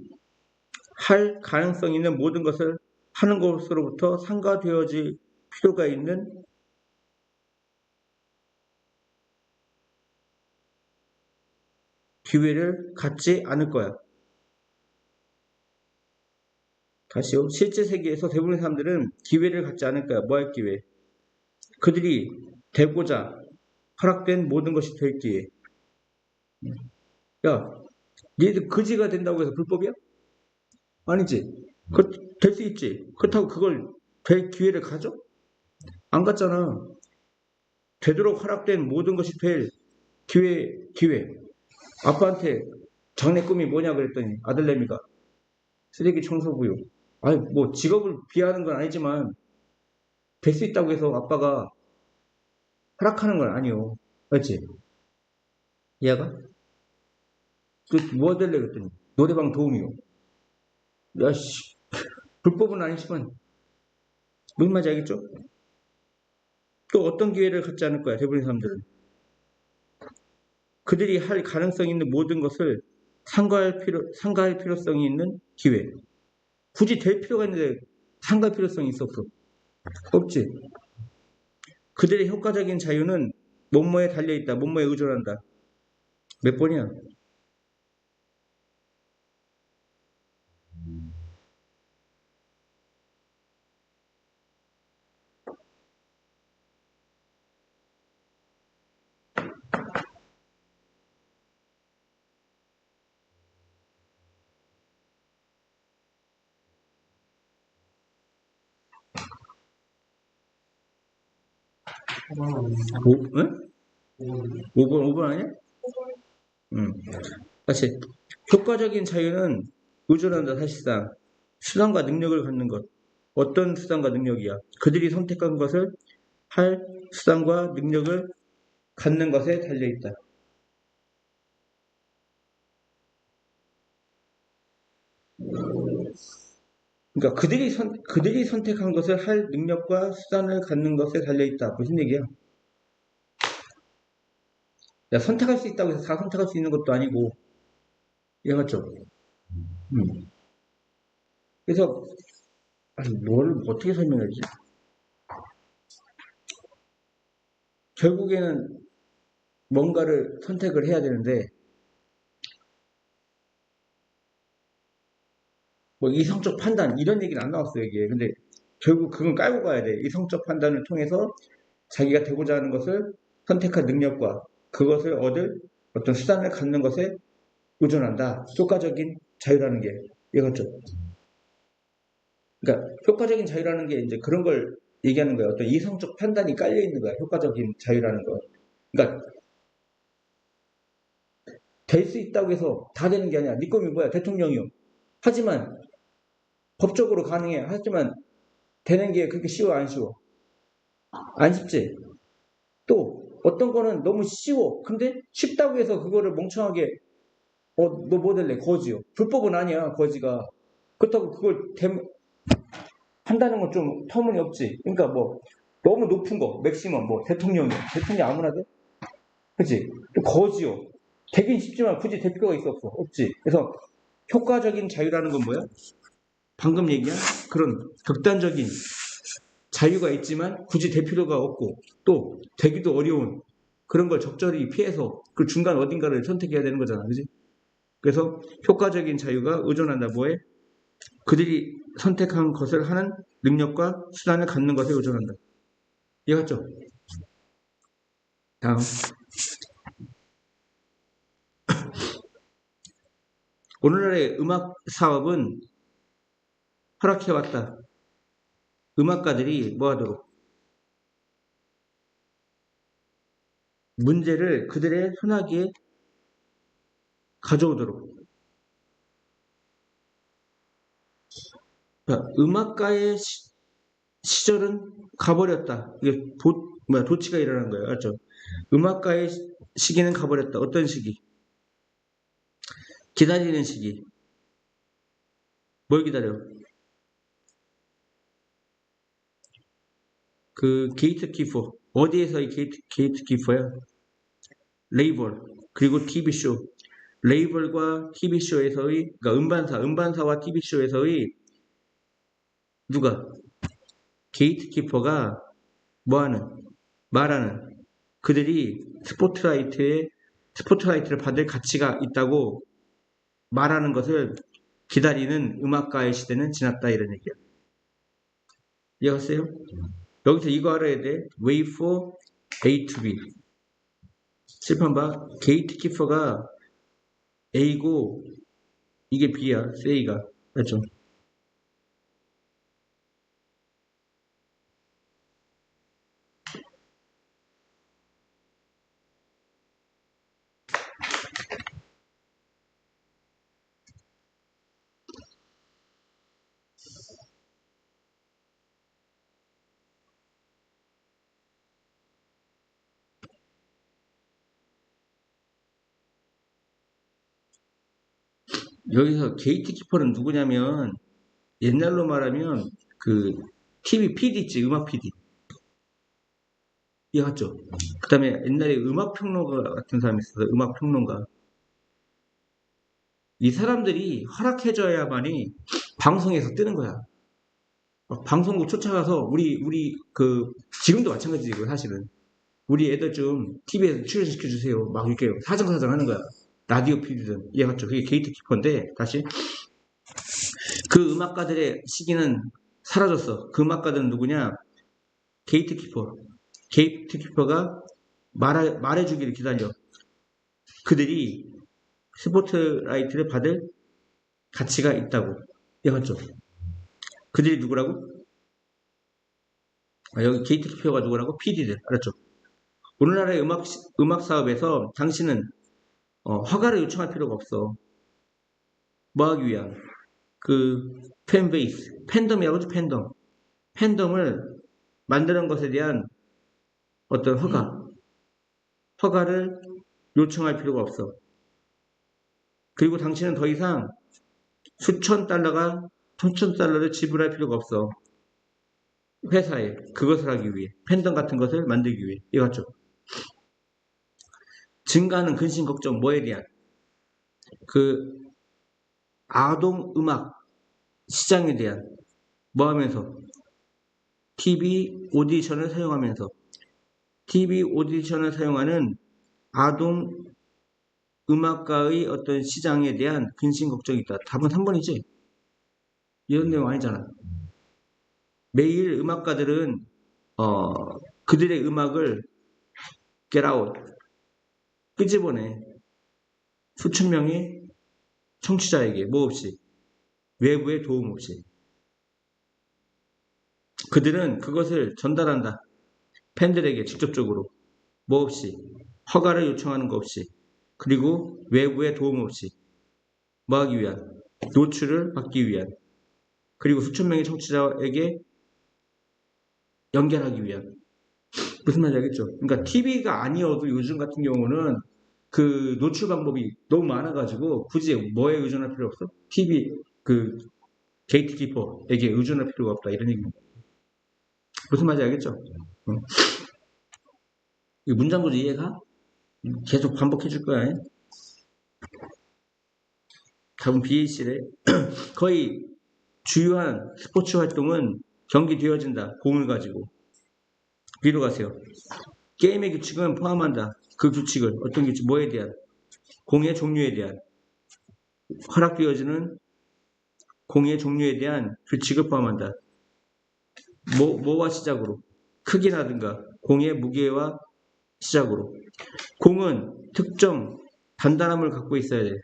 할 가능성 있는 모든 것을 하는 것으로부터 상가되어질 필요가 있는 기회를 갖지 않을 거야. 다시요. 실제 세계에서 대부분의 사람들은 기회를 갖지 않을 거야. 뭐 할 기회? 그들이 되고자 허락된 모든 것이 될 기회. 야, 얘들 거지가 된다고 해서 불법이야? 아니지. 될 수 있지. 그렇다고 그걸 될 기회를 가져? 안 갔잖아. 되도록 허락된 모든 것이 될 기회. 아빠한테 장래 꿈이 뭐냐 그랬더니 아들내미가 쓰레기 청소부요. 아니, 뭐 직업을 비하하는 건 아니지만 될 수 있다고 해서 아빠가 허락하는 건 아니요. 맞지? 이해가? 뭐 될래 그랬더니 노래방 도우미요. 야씨, 불법은 아니지만 무슨 말인지 알겠죠? 또 어떤 기회를 갖지 않을 거야 대부분의 사람들은. 그들이 할 가능성 있는 모든 것을 상가할 필요성이 있는 기회. 굳이 될 필요가 있는데 상갈 필요성이 있어 없어? 없지. 그들의 효과적인 자유는 뭐뭐에 달려있다. 뭐뭐에 의존한다. 몇 번이야? 응? 5번, 5번 아니야? 응. 다시. 효과적인 자유는 의존한다, 사실상. 수단과 능력을 갖는 것. 어떤 수단과 능력이야? 그들이 선택한 것을 할 수단과 능력을 갖는 것에 달려있다. 그러니까 그들이 선택한 것을 할 능력과 수단을 갖는 것에 달려있다. 무슨 얘기야? 야, 선택할 수 있다고 해서 다 선택할 수 있는 것도 아니고, 이해갔죠? 그래서, 아니, 뭘 어떻게 설명하지? 결국에는 뭔가를 선택을 해야 되는데, 뭐 이성적 판단, 이런 얘기는 안 나왔어요, 이게. 근데 결국 그건 깔고 가야 돼. 이성적 판단을 통해서 자기가 되고자 하는 것을 선택할 능력과 그것을 얻을 어떤 수단을 갖는 것에 의존한다. 효과적인 자유라는 게. 이거죠. 그러니까 효과적인 자유라는 게 이제 그런 걸 얘기하는 거예요. 어떤 이성적 판단이 깔려 있는 거야. 효과적인 자유라는 거. 그러니까 될 수 있다고 해서 다 되는 게 아니야. 네 꿈이 뭐야? 대통령이요. 하지만 법적으로 가능해. 하지만 되는 게 그렇게 쉬워 안 쉬워? 안 쉽지. 또 어떤 거는 너무 쉬워. 근데 쉽다고 해서 그거를 멍청하게 너 뭐 될래? 거지요. 불법은 아니야. 거지가. 그렇다고 그걸 한다는 건 좀 터무니없지. 그러니까 뭐 너무 높은 거 맥시멈 뭐 대통령 아무나 돼? 그치? 거지요. 되긴 쉽지만 굳이 될 필요가 있어 없어? 없지. 그래서 효과적인 자유라는 건 뭐야? 방금 얘기한 그런 극단적인 자유가 있지만 굳이 될 필요가 없고 또 되기도 어려운 그런 걸 적절히 피해서 그 중간 어딘가를 선택해야 되는 거잖아. 그지? 그래서 효과적인 자유가 의존한다. 뭐에? 그들이 선택한 것을 하는 능력과 수단을 갖는 것에 의존한다. 이해갔죠? 다음. 오늘날의 음악 사업은 허락해왔다. 음악가들이 뭐하도록? 문제를 그들의 손아귀에 가져오도록. 그러니까 음악가의 시절은 가버렸다. 이게 도치가 일어난 거예요. 알죠? 음악가의 시기는 가버렸다. 어떤 시기? 기다리는 시기. 뭘 기다려? 그 게이트키퍼. 어디에서의 게이트키퍼야? 레이벌. 그리고 TV쇼. 레이벌과 TV쇼에서의, 그러니까 음반사와 TV쇼에서의 누가? 게이트키퍼가 뭐하는? 말하는. 그들이 스포트라이트를 받을 가치가 있다고 말하는 것을 기다리는 음악가의 시대는 지났다. 이런 얘기야. 이해갔어요? 여기서 이거 알아야 돼. Wait for A to B. 칠판 봐. 게이트키퍼가 A고 이게 B야. A가. 맞죠? 여기서 게이트키퍼는 누구냐면 옛날로 말하면 그 TV PD 있지. 음악 PD. 이해갔죠? 그 다음에 옛날에 음악평론가 같은 사람이 있었어요. 음악평론가. 이 사람들이 허락해줘야만이 방송에서 뜨는 거야. 방송국 쫓아가서 지금도 마찬가지고 사실은 우리 애들 좀 TV에서 출연시켜 주세요. 막 이렇게 사정사정 하는 거야. 라디오 PD든 얘같죠. 그게 게이트키퍼인데 다시 그 음악가들의 시기는 사라졌어. 그 음악가들은 누구냐? 게이트키퍼. 게이트키퍼가 말해주기를 기다려. 그들이 스포트라이트를 받을 가치가 있다고. 얘같죠. 그들이 누구라고? 여기 게이트키퍼가 누구라고? PD들. 알았죠? 오늘날의 음악 사업에서 당신은 허가를 요청할 필요가 없어. 뭐 하기 위한? 팬베이스. 팬덤이라고 하죠, 팬덤. 팬덤을 만드는 것에 대한 어떤 허가를 요청할 필요가 없어. 그리고 당신은 더 이상 수천 달러를 지불할 필요가 없어. 회사에 그것을 하기 위해 팬덤 같은 것을 만들기 위해 이거죠. 증가하는 근심 걱정 뭐에 대한 아동 음악 시장에 대한 뭐 하면서 TV 오디션을 사용하는 아동 음악가의 어떤 시장에 대한 근심 걱정이 있다. 답은 3번이지. 이런 내용 아니잖아. 매일 음악가들은 그들의 음악을 get out 끄집어내 수천 명의 청취자에게 뭐 없이 외부의 도움 없이 그들은 그것을 전달한다. 팬들에게 직접적으로 뭐 없이 허가를 요청하는 것 없이 그리고 외부의 도움 없이 뭐 하기 위한 노출을 받기 위한 그리고 수천 명의 청취자에게 연결하기 위한 무슨 말인지 알겠죠? 그러니까 TV가 아니어도 요즘 같은 경우는 그 노출 방법이 너무 많아가지고 굳이 뭐에 의존할 필요 없어? TV 게이트키퍼에게 의존할 필요가 없다 이런 얘기입니다. 무슨 말인지 알겠죠? 이 문장 구조 이해가? 계속 반복해 줄 거야. 답은 BAC래. 거의 주요한 스포츠 활동은 경기 되어진다. 공을 가지고. B로 가세요. 게임의 규칙은 포함한다. 그 규칙을 어떤 규칙? 뭐에 대한? 공의 종류에 대한 허락되어지는 공의 종류에 대한 규칙을 포함한다. 뭐와 시작으로? 크기라든가 공의 무게와 시작으로. 공은 특정 단단함을 갖고 있어야 돼.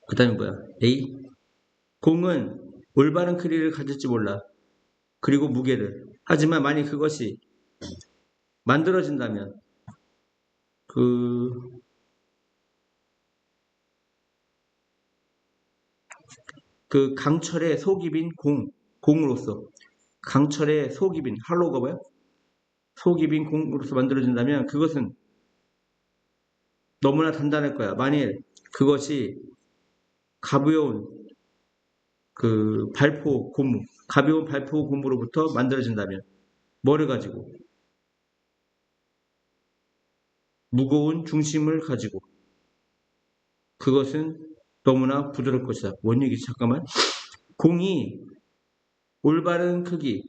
그 다음에 뭐야? A. 공은 올바른 크기를 가질지 몰라. 그리고 무게를. 하지만 만약 그것이 만들어진다면 그 강철의 속이 빈 공으로서 강철의 속이 빈 할로우가 뭐야? 속이 빈 공으로서 만들어진다면 그것은 너무나 단단할 거야. 만일 그것이 가벼운 가벼운 발포 고무로부터 만들어진다면 뭐를 가지고? 무거운 중심을 가지고 그것은 너무나 부드러울 것이다. 뭔 얘기지? 잠깐만. 공이 올바른 크기,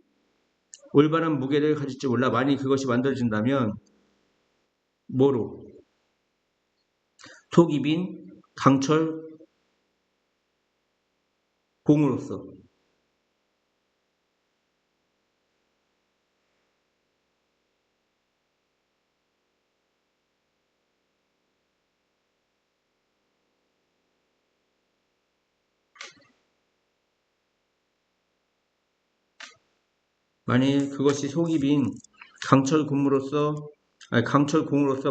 올바른 무게를 가질지 몰라. 만일 그것이 만들어진다면 뭐로? 속이 빈 강철 공으로서 만일 그것이 속이 빈 강철 공으로서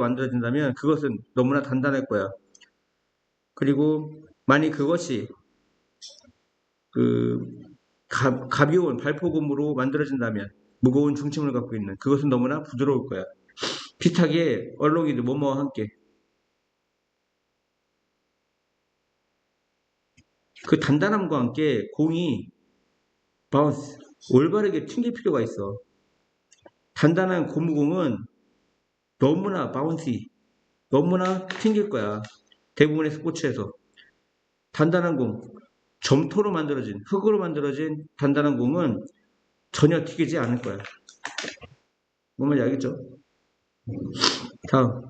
만들어진다면 그것은 너무나 단단할 거야. 그리고 만일 그것이 가벼운 발포금으로 만들어진다면 무거운 중심을 갖고 있는 그것은 너무나 부드러울 거야. 비슷하게 얼룩이도 뭐뭐와 함께 그 단단함과 함께 공이 바운스 올바르게 튕길 필요가 있어. 단단한 고무공은 너무나 바운시 너무나 튕길 거야. 대부분의 스포츠에서 단단한 공 점토로 만들어진, 흙으로 만들어진 단단한 공은 전혀 튀기지 않을 거야. 뭔 말인지 알겠죠? 다음.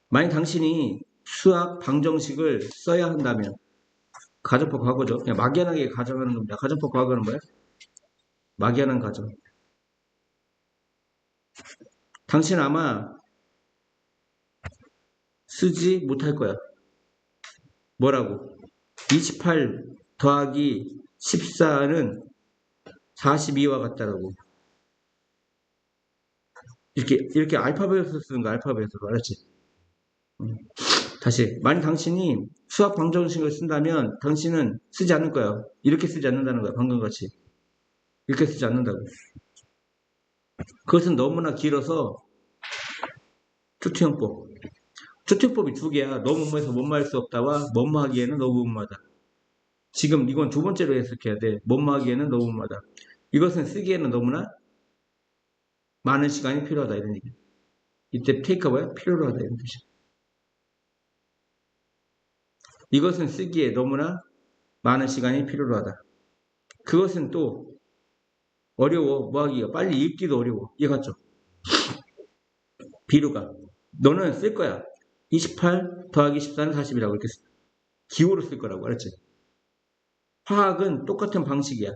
만약 당신이 수학 방정식을 써야 한다면, 가정법 과거죠. 그냥 막연하게 가정하는 겁니다. 가정법 과거는 뭐야? 막연한 가정. 당신은 아마 쓰지 못할 거야. 뭐라고? 28 더하기 14는 42와 같다라고. 이렇게 알파벳으로 쓰는 거, 알파벳으로. 알았지? 다시. 만약 당신이 수학 방정식을 쓴다면 당신은 쓰지 않을 거야. 이렇게 쓰지 않는다는 거야. 방금 같이. 이렇게 쓰지 않는다고. 그것은 너무나 길어서 투투형법. 투투형법이 두 개야. 너무 뭐해서 뭐뭐할 수 없다와 뭐뭐하기에는 너무 무모하다. 지금 이건 두 번째로 해석해야 돼. 뭐뭐하기에는 너무 무모하다. 이것은 쓰기에는 너무나 많은 시간이 필요하다 이런 얘기. 이때 테이크가 뭐야? 필요로 하다 이런 뜻이야. 이것은 쓰기에 너무나 많은 시간이 필요로 하다. 그것은 또 어려워. 뭐하기가 빨리 읽기도 어려워. 이해갔죠? 비루가 너는 쓸 거야. 28 더하기 14는 40이라고 이렇게 기호로 쓸 거라고. 알았지? 화학은 똑같은 방식이야.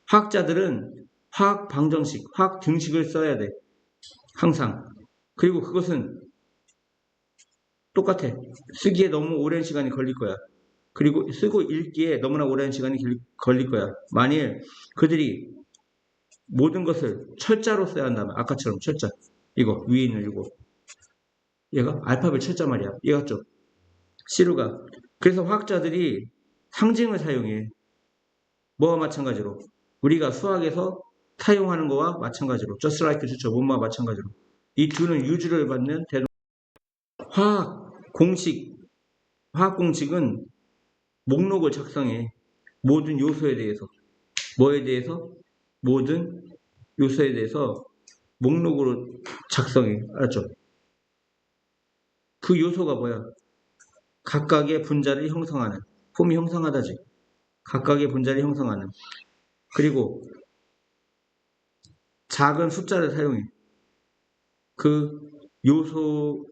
화학자들은 화학 방정식, 화학 등식을 써야 돼. 항상. 그리고 그것은 똑같아. 쓰기에 너무 오랜 시간이 걸릴 거야. 그리고 쓰고 읽기에 너무나 오랜 시간이 걸릴 거야. 만일 그들이 모든 것을 철자로 써야 한다면, 아까처럼 철자. 이거, 위에 있는 이거. 얘가 알파벳 철자 말이야. 얘가 좀. 시루가. 그래서 화학자들이 상징을 사용해. 뭐와 마찬가지로. 우리가 수학에서 사용하는 거와 마찬가지로. just like 좋죠. 뭐와 마찬가지로. 이 두는 유주를 받는 대동. 화학 공식은 목록을 작성해. 모든 요소에 대해서. 뭐에 대해서? 모든 요소에 대해서 목록으로 작성해. 알았죠? 그 요소가 뭐야? 각각의 분자를 형성하는. 폼이 형성하다지. 각각의 분자를 형성하는. 그리고 작은 숫자를 사용해. 그 요소,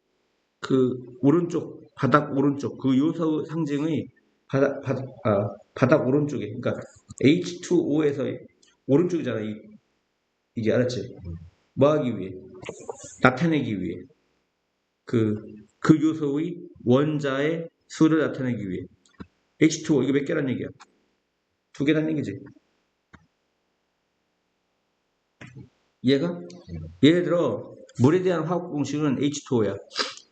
오른쪽, 바닥 오른쪽, 그 요소 상징의 바닥 오른쪽에, 그러니까 H2O에서 오른쪽이잖아. 이게 알았지? 뭐 하기 위해? 나타내기 위해. 그 요소의 원자의 수를 나타내기 위해. H2O, 이거 몇 개란 얘기야? 두 개란 얘기지. 얘가? 예를 들어, 물에 대한 화학 공식은 H2O야.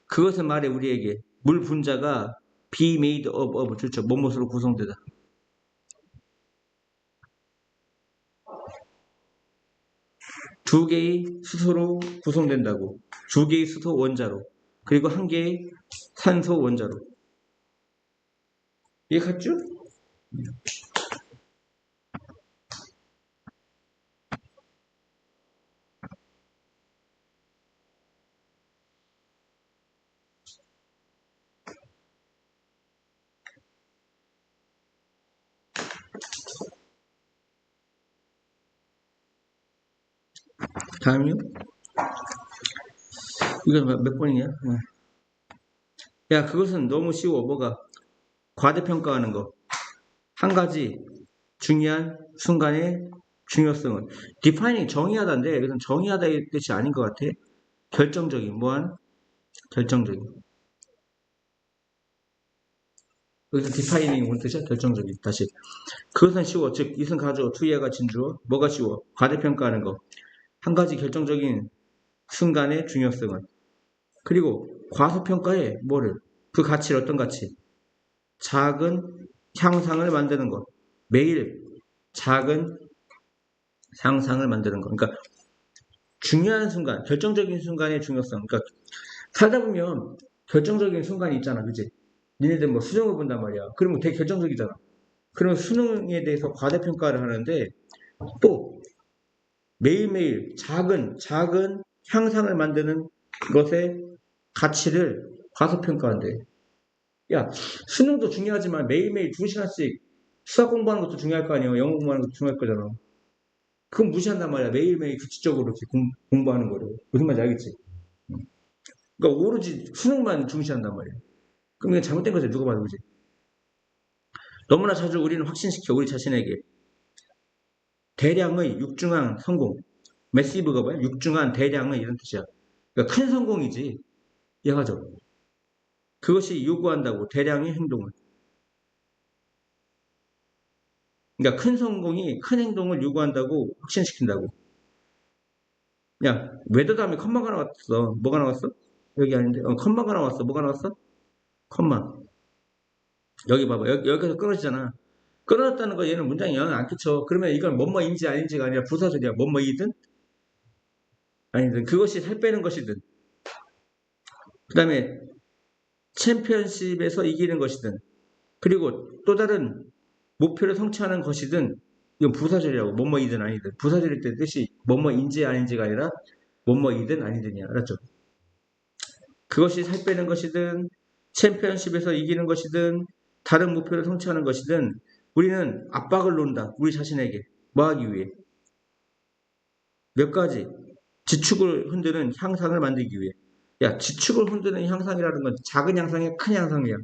그것은 말해 우리에게 물 분자가 be made of, 좋죠. 뭐뭇으로 구성되다. 두 개의 수소로 구성된다고. 두 개의 수소 원자로. 그리고 한 개의 산소 원자로. 이해갔죠? 다음이요? 이건 몇 번이냐? 야, 그것은 너무 쉬워. 뭐가? 과대평가하는 거. 한 가지 중요한 순간의 중요성은. defining 정의하다인데, 이건 정의하다의 뜻이 아닌 것 같아. 결정적인, 뭐한? 결정적인. 여기서 defining 뭔 뜻이야? 결정적인. 다시. 그것은 쉬워. 즉, 이승 가주어, 투예가 진주어. 뭐가 쉬워? 과대평가하는 거. 한 가지 결정적인 순간의 중요성은. 그리고 과소평가에 뭐를? 그 가치를 어떤 가치? 작은 향상을 만드는 것. 매일 작은 상상을 만드는 것. 그러니까 중요한 순간, 결정적인 순간의 중요성. 그러니까 살다 보면 결정적인 순간이 있잖아. 그치? 니네들 뭐 수능을 본단 말이야. 그러면 되게 결정적이잖아. 그러면 수능에 대해서 과대평가를 하는데 또 매일매일 작은 향상을 만드는 것의 가치를 과소평가한대. 야, 수능도 중요하지만 매일매일 2시간씩 수학 공부하는 것도 중요할 거 아니에요. 영어 공부하는 것도 중요할 거잖아. 그건 무시한단 말이야. 매일매일 규칙적으로 이렇게 공부하는 거를. 무슨 말인지 알겠지? 그러니까 오로지 수능만 중시한단 말이야. 그럼 이게 잘못된 거지. 누가 봐도 그지? 너무나 자주 우리는 확신시켜 우리 자신에게 대량의 육중한 성공. 매시브가 뭐야? 육중한 대량의 이런 뜻이야. 그러니까 큰 성공이지. 이해하죠? 그것이 요구한다고 대량의 행동을. 그러니까 큰 성공이 큰 행동을 요구한다고 확신시킨다고. 야, 웨더 다음에 컴마가 나왔어. 뭐가 나왔어? 여기 아닌데. 컴마가 나왔어. 뭐가 나왔어? 컴마. 여기 봐봐. 여기서 끊어지잖아. 끊어졌다는 거 얘는 문장에 영향 안 끼쳐. 그러면 이건 뭐뭐인지 아닌지가 아니라 부사절이야. 뭐뭐이든 아니든 그것이 살 빼는 것이든 그 다음에 챔피언십에서 이기는 것이든 그리고 또 다른 목표를 성취하는 것이든 이건 부사절이라고. 뭐뭐이든 아니든. 부사절일 때 뜻이 뭐뭐인지 아닌지가 아니라 뭐뭐이든 아니든이야. 알았죠? 그것이 살 빼는 것이든 챔피언십에서 이기는 것이든 다른 목표를 성취하는 것이든 우리는 압박을 놓는다. 우리 자신에게. 뭐 하기 위해? 몇 가지 지축을 흔드는 향상을 만들기 위해. 야, 지축을 흔드는 향상이라는 건 작은 향상이야, 큰 향상이야.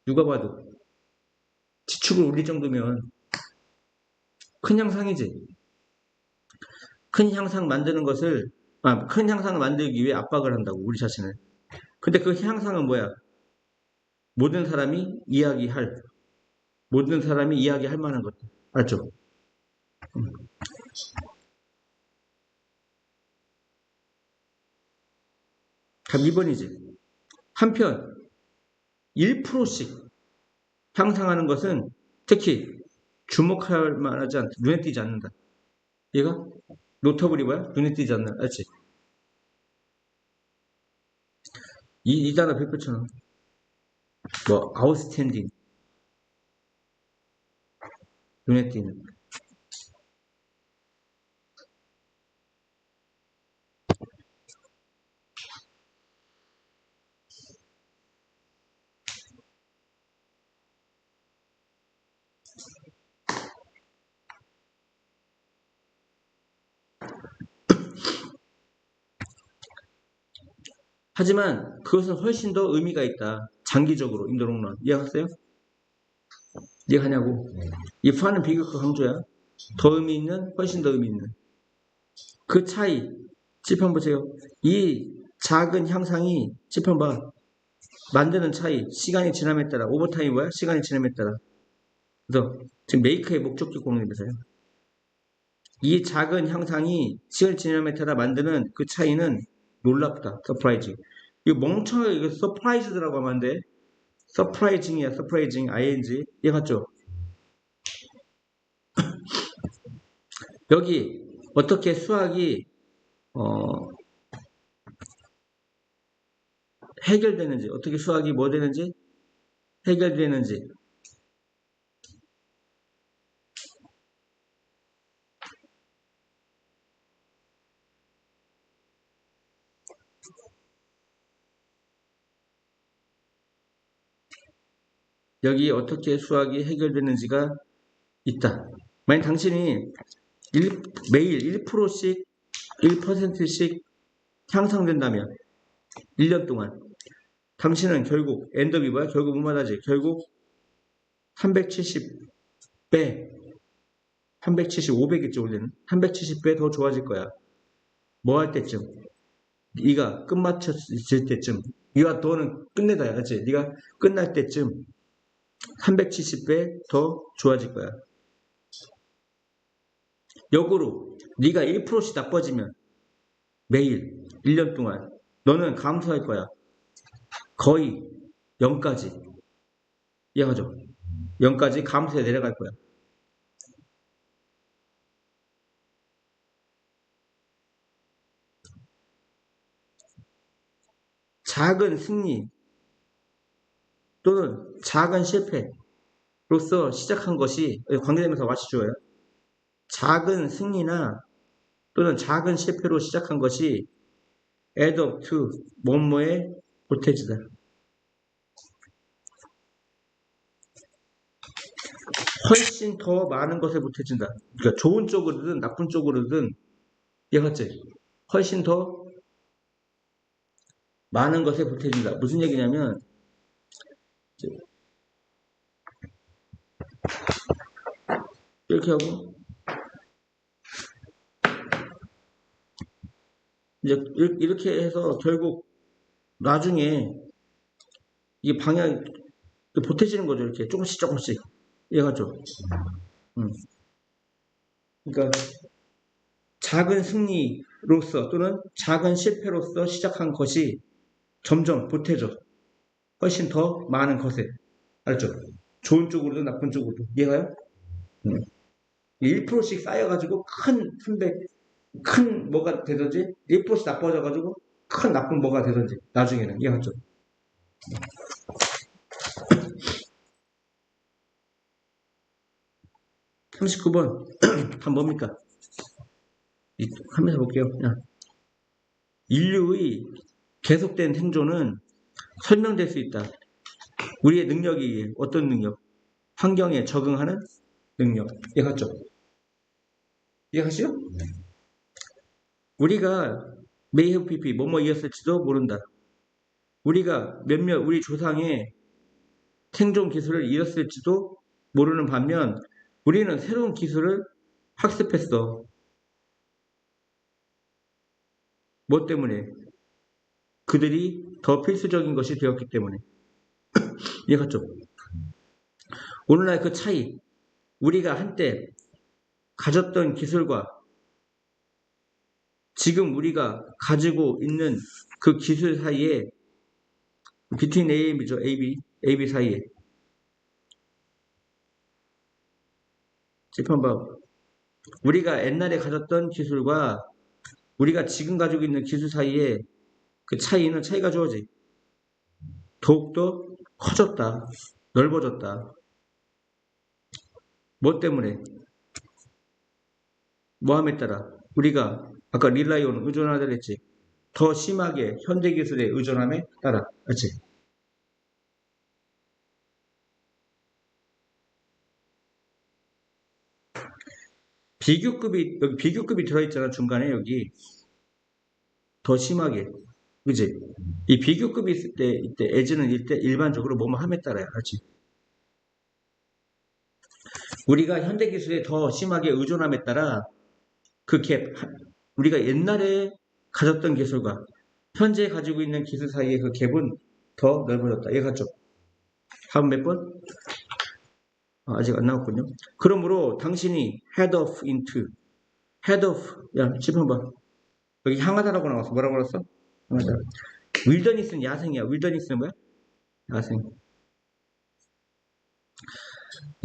누가 봐도 지축을 올릴 정도면 큰 향상이지. 큰 향상 만드는 것을 큰 향상을 만들기 위해 압박을 한다고 우리 자신을. 근데 그 향상은 뭐야? 모든 사람이 이야기할 만한 것들. 알죠? 답 2번이지. 한편 1%씩 향상하는 것은 특히 주목할 만하지 않다. 눈에 띄지 않는다. 얘가 노터블이 뭐야? 눈에 띄지 않는. 알지? 이 단어 백표처럼 뭐 아웃스탠딩 눈에 띄는. 하지만 그것은 훨씬 더 의미가 있다. 장기적으로 인더롱런. 이해하세요? 이해하냐고. if하는 비교과 강조야. 더 의미 있는, 훨씬 더 의미 있는. 그 차이. 칠판 보세요. 이 작은 향상이 칠판 봐. 만드는 차이. 시간이 지남에 따라. 오버타임이 뭐야? 시간이 지남에 따라. 그래서 지금 메이크의 목적격 공유에서요. 이 작은 향상이 시간이 지남에 따라 만드는 그 차이는 놀랍다. 서프라이징. 이거 멍청하게 이거 서프라이즈라고 하면 안 돼. 서프라이징이야. 서프라이징. ing. 얘 맞죠? 여기 어떻게 수학이 해결되는지, 어떻게 수학이 뭐 되는지, 해결되는지. 여기 어떻게 수학이 해결되는지가 있다. 만약 당신이 매일 1%씩, 1%씩 향상된다면 1년 동안 당신은 결국 엔더비 뭐야? 결국 뭐하지? 결국 370배, 375배겠지 원래는 370배 더 좋아질 거야. 뭐 할 때쯤? 네가 끝마쳤을 때쯤. 네가 너는 끝내다 알지? 네가 끝날 때쯤 370배 더 좋아질 거야. 역으로 네가 1%씩 나빠지면 매일 1년 동안 너는 감소할 거야. 거의 0까지. 이해하죠? 0까지 감소해 내려갈 거야. 작은 승리 또는 작은 실패로서 시작한 것이 관계되면서 마치 주어요. 작은 승리나 또는 작은 실패로 시작한 것이 add up to 뭐뭐에 보태지다. 훨씬 더 많은 것에 보태진다. 그러니까 좋은 쪽으로든 나쁜 쪽으로든 이해갔지? 훨씬 더 많은 것에 보태진다. 무슨 얘기냐면 이렇게 하고 이제 이렇게 해서 결국 나중에 이게 방향 보태지는 거죠. 이렇게 조금씩 조금씩 이해가죠? 그러니까 작은 승리로서 또는 작은 실패로서 시작한 것이 점점 보태져. 훨씬 더 많은 것에. 알죠? 좋은 쪽으로도 나쁜 쪽으로도. 이해가요? 1%씩 쌓여가지고 큰 뭐가 되든지 1%씩 나빠져가지고 큰 나쁜 뭐가 되든지 나중에는. 이해가죠? 39번. 다 뭡니까? 하면서 볼게요. 인류의 계속된 생존은 설명될 수 있다. 우리의 능력이 어떤 능력? 환경에 적응하는 능력. 이해갔죠? 이해가시죠? 우리가 메이헤피피 뭐뭐이었을지도 모른다. 우리가 우리 조상의 생존 기술을 잃었을지도 모르는 반면 우리는 새로운 기술을 학습했어. 뭐 때문에? 그들이 더 필수적인 것이 되었기 때문에. 이해갔죠? 오늘날 그 차이, 우리가 한때 가졌던 기술과 지금 우리가 가지고 있는 그 기술 사이에 between AB죠. AB 사이에 재판봐. 우리가 옛날에 가졌던 기술과 우리가 지금 가지고 있는 기술 사이에 그 차이가 주어지. 더욱더 커졌다. 넓어졌다. 뭐 때문에? 뭐함에 따라 우리가 아까 릴라이온 의존하다 그랬지. 더 심하게 현대 기술에 의존함에 따라. 그렇지? 여기 비교급이 들어있잖아. 중간에 여기. 더 심하게. 그지? 이 비교급이 있을 때, 이때, as는 일반적으로 뭐뭐 함에 따라요. 그렇지? 우리가 현대 기술에 더 심하게 의존함에 따라 그 갭, 우리가 옛날에 가졌던 기술과 현재 가지고 있는 기술 사이의 그 갭은 더 넓어졌다. 이해갔죠? 다음 몇 번? 아직 안 나왔군요. 그러므로 당신이 head of, 야, 짚어 봐. 여기 향하다라고 나왔어. 뭐라고 그랬어? 향하다. 윌더니스는 야생이야. 윌더니스는 뭐야? 야생.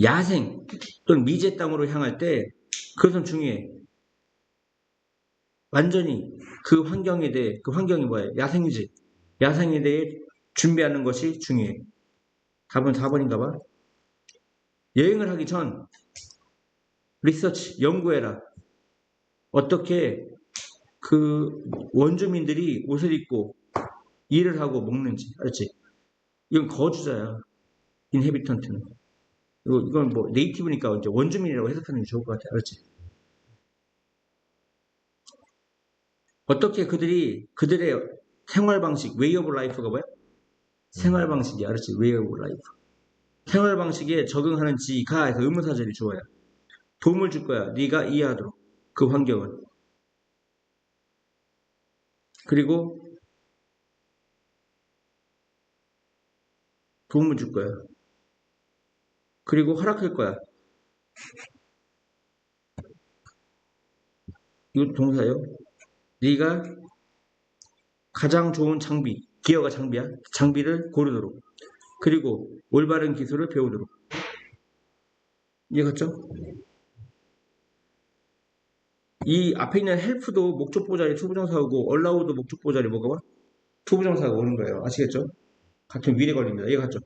야생 또는 미제 땅으로 향할 때 그것은 중요해. 완전히 그 환경에 대해, 그 환경이 뭐야? 야생이지. 야생에 대해 준비하는 것이 중요해. 답은 4번인가 봐. 여행을 하기 전 리서치, 연구해라. 어떻게 그 원주민들이 옷을 입고 일을 하고 먹는지. 알지? 이건 거주자야. 인헤비턴트는. 이건 뭐 네이티브니까 이제 원주민이라고 해석하는 게 좋을 것 같아. 알지? 어떻게 그들의 생활 방식, way of life가 뭐야? 생활 방식이 알았지? way of life. 생활 방식에 적응하는 지가 해서 의문사절이 주어야. 도움을 줄 거야. 네가 이해하도록. 그 환경을. 그리고 도움을 줄 거야. 그리고 허락할 거야. 이거 동사요. 네가 가장 좋은 장비, 기어가 장비야. 장비를 고르도록. 그리고 올바른 기술을 배우도록. 이해갔죠? 이 앞에 있는 help도 목적보 자리 투부정사하고 allow도 목적보 자리 뭐가 와? 투부정사가 오는 거예요. 아시겠죠? 같은 위에 걸립니다. 이해갔죠?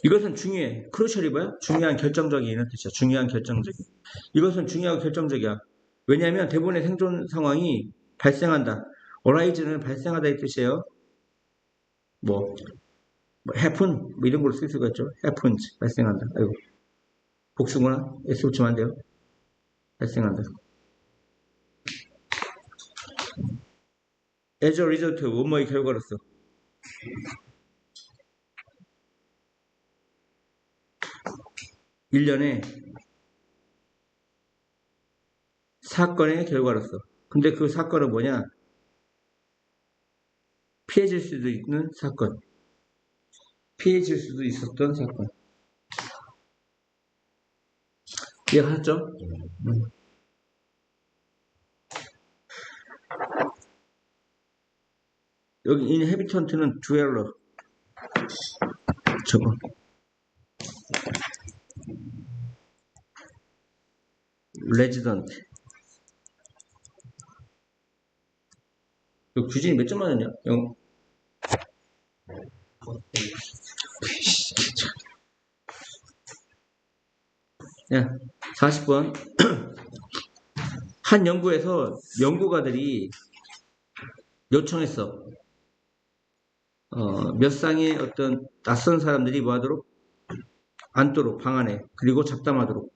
이것은 중요해. 크루셜이 뭐야? 중요한 결정적인 이런 뜻이야. 중요한 결정적인. 이것은 중요하고 결정적이야. 왜냐하면 대부분의 생존 상황이 발생한다. 어라이즈는 발생하다의 뜻이에요. 뭐 뭐 happen 뭐 이런 걸로 쓸 수가 있죠. happens 발생한다. 아이고 복수구나. S 붙이면 안 돼요. 발생한다. as a result 뭐뭐의 결과로서 1년에 사건의 결과로서. 근데 그 사건은 뭐냐? 피해질 수도 있는 사건. 피해질 수도 있었던 사건. 이해하셨죠? 여기 inhabitant는 dweller. 저거. resident. 규진이 몇 점 맞았냐? 영. 야, 40번. 한 연구에서 연구가들이 요청했어. 몇 쌍의 어떤 낯선 사람들이 뭐 하도록? 앉도록, 방 안에. 그리고 잡담하도록.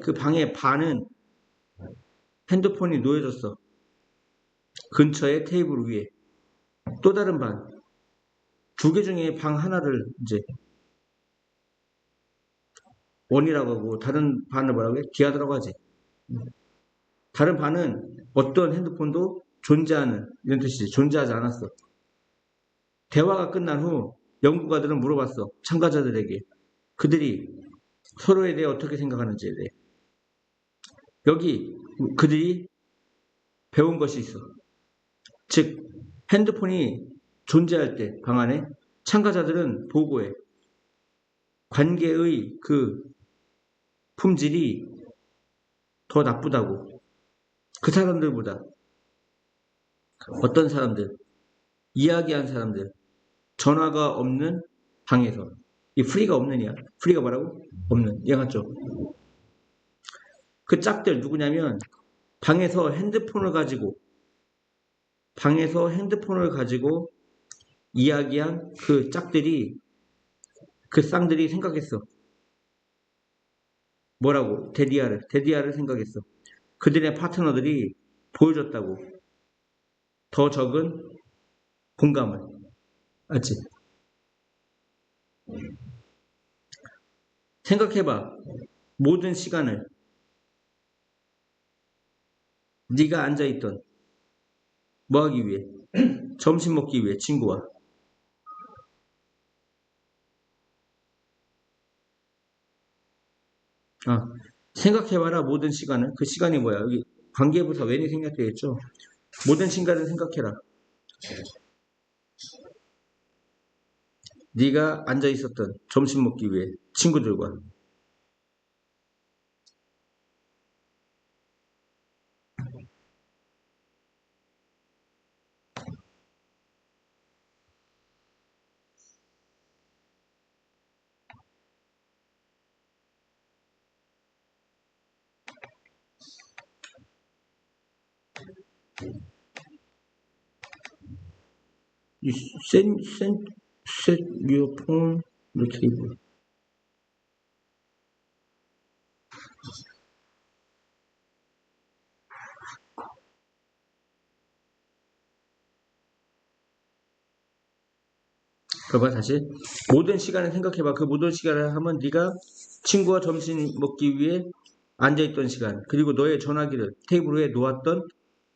그 방의 반은 핸드폰이 놓여졌어. 근처에 테이블 위에. 또 다른 반. 2개 중에 방 하나를 이제 원이라고 하고 다른 반을 뭐라고 해? 기하더라고 하지. 다른 반은 어떤 핸드폰도 존재하는 이런 뜻이지. 존재하지 않았어. 대화가 끝난 후 연구가들은 물어봤어. 참가자들에게. 그들이 서로에 대해 어떻게 생각하는지에 대해. 여기 그들이 배운 것이 있어. 즉 핸드폰이 존재할 때 방 안에 참가자들은 보고해. 관계의 그 품질이 더 나쁘다고. 그 사람들보다 어떤 사람들, 이야기한 사람들, 전화가 없는 방에서. 이 프리가 없느냐? 프리가 뭐라고? 없는. 이해갔죠? 그 짝들 누구냐면 방에서 핸드폰을 가지고 이야기한 그 짝들이 그 쌍들이 생각했어. 뭐라고? 데디아를 생각했어. 그들의 파트너들이 보여줬다고. 더 적은 공감을. 알지? 생각해봐. 모든 시간을 네가 앉아있던 뭐 하기 위해? 점심 먹기 위해 친구와. 생각해봐라. 모든 시간을. 그 시간이 뭐야? 여기 관계부사 웬이 생략되겠죠? 모든 시간을 생각해라. 네가 앉아있었던 점심 먹기 위해 친구들과. set your phone on the table. 봐봐 다시. 모든 시간을 생각해봐. 그 모든 시간을 하면 네가 친구와 점심 먹기 위해 앉아있던 시간, 그리고 너의 전화기를 테이블 위에 놓았던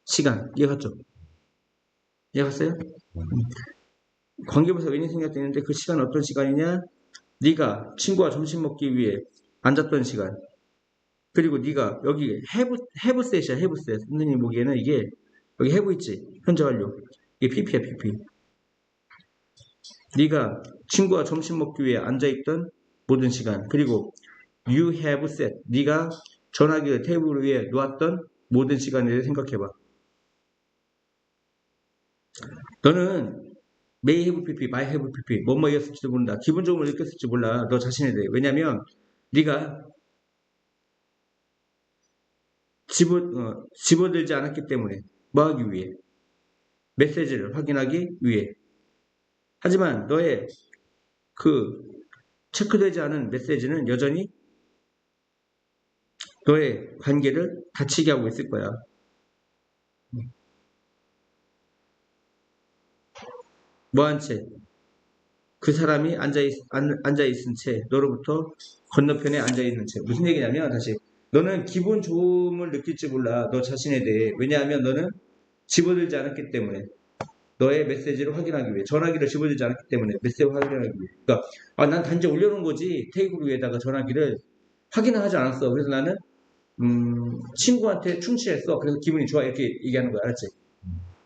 시간. 이해갔죠? 이해갔어요? 관계부사 웬이 생략되는데 그 시간은 어떤 시간이냐? 네가 친구와 점심 먹기 위해 앉았던 시간. 그리고 네가 여기 해브셋이야. 해브셋. 선생님 보기에는 이게 여기 해브 있지? 현재 완료. 이게 pp야 pp. 네가 친구와 점심 먹기 위해 앉아있던 모든 시간. 그리고 you have set. 네가 전화기를 테이블 위에 놓았던 모든 시간에 대해 생각해봐. 너는 may have pp, might have pp 뭐뭐였을지도 모른다. 기분적으로 느꼈을지 몰라. 너 자신에 대해. 왜냐면 네가 집어들지 않았기 때문에. 뭐 하기 위해? 메시지를 확인하기 위해. 하지만 너의 그 체크되지 않은 메시지는 여전히 너의 관계를 다치게 하고 있을 거야. 뭐한 채? 그 사람이 앉아있은 채, 너로부터 건너편에 앉아있는 채. 무슨 얘기냐면, 다시. 너는 기분 좋음을 느낄지 몰라, 너 자신에 대해. 왜냐하면 너는 집어들지 않았기 때문에. 너의 메시지를 확인하기 위해. 전화기를 집어들지 않았기 때문에. 메시지를 확인하기 위해. 그러니까, 난 단지 올려놓은 거지. 테이블 위에다가 전화기를 확인을 하지 않았어. 그래서 나는, 친구한테 충실했어. 그래서 기분이 좋아. 이렇게 얘기하는 거야. 알았지?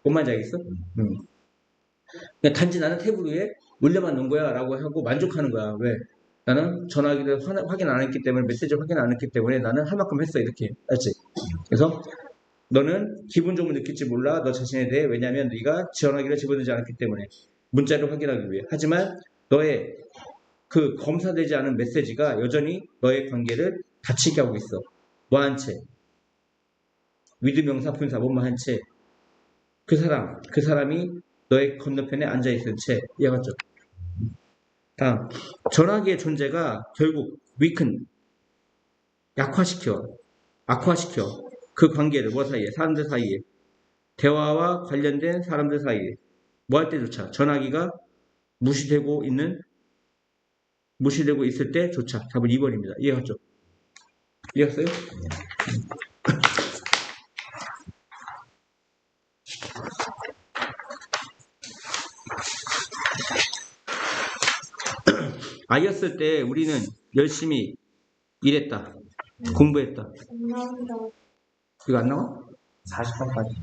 뭔 말인지 알겠어? 그냥 단지 나는 테이블 위에 올려만 놓은 거야 라고 하고 만족하는 거야. 왜? 나는 전화기를 확인 안 했기 때문에, 메시지를 확인 안 했기 때문에 나는 할 만큼 했어. 이렇게. 알지? 그래서 너는 기분 좋음을 느낄지 몰라. 너 자신에 대해. 왜냐하면 네가 전화기를 집어들지 않았기 때문에. 문자를 확인하기 위해. 하지만 너의 그 검사되지 않은 메시지가 여전히 너의 관계를 다치게 하고 있어. 뭐한 채? 위드 명사 분사 뭐뭐 한 채. 그 사람이 너의 건너편에 앉아있은 채. 이해갔죠? 다음, 전화기의 존재가 결국 악화시켜 그 관계를 뭐 사이에, 사람들 사이에, 대화와 관련된 사람들 사이에 뭐 할 때조차 전화기가 무시되고 있을 때조차. 답은 2번입니다. 이해갔죠? 이해갔어요? 아이였을 때 우리는 열심히 일했다. 공부했다. 이거 안 나와? 40번까지.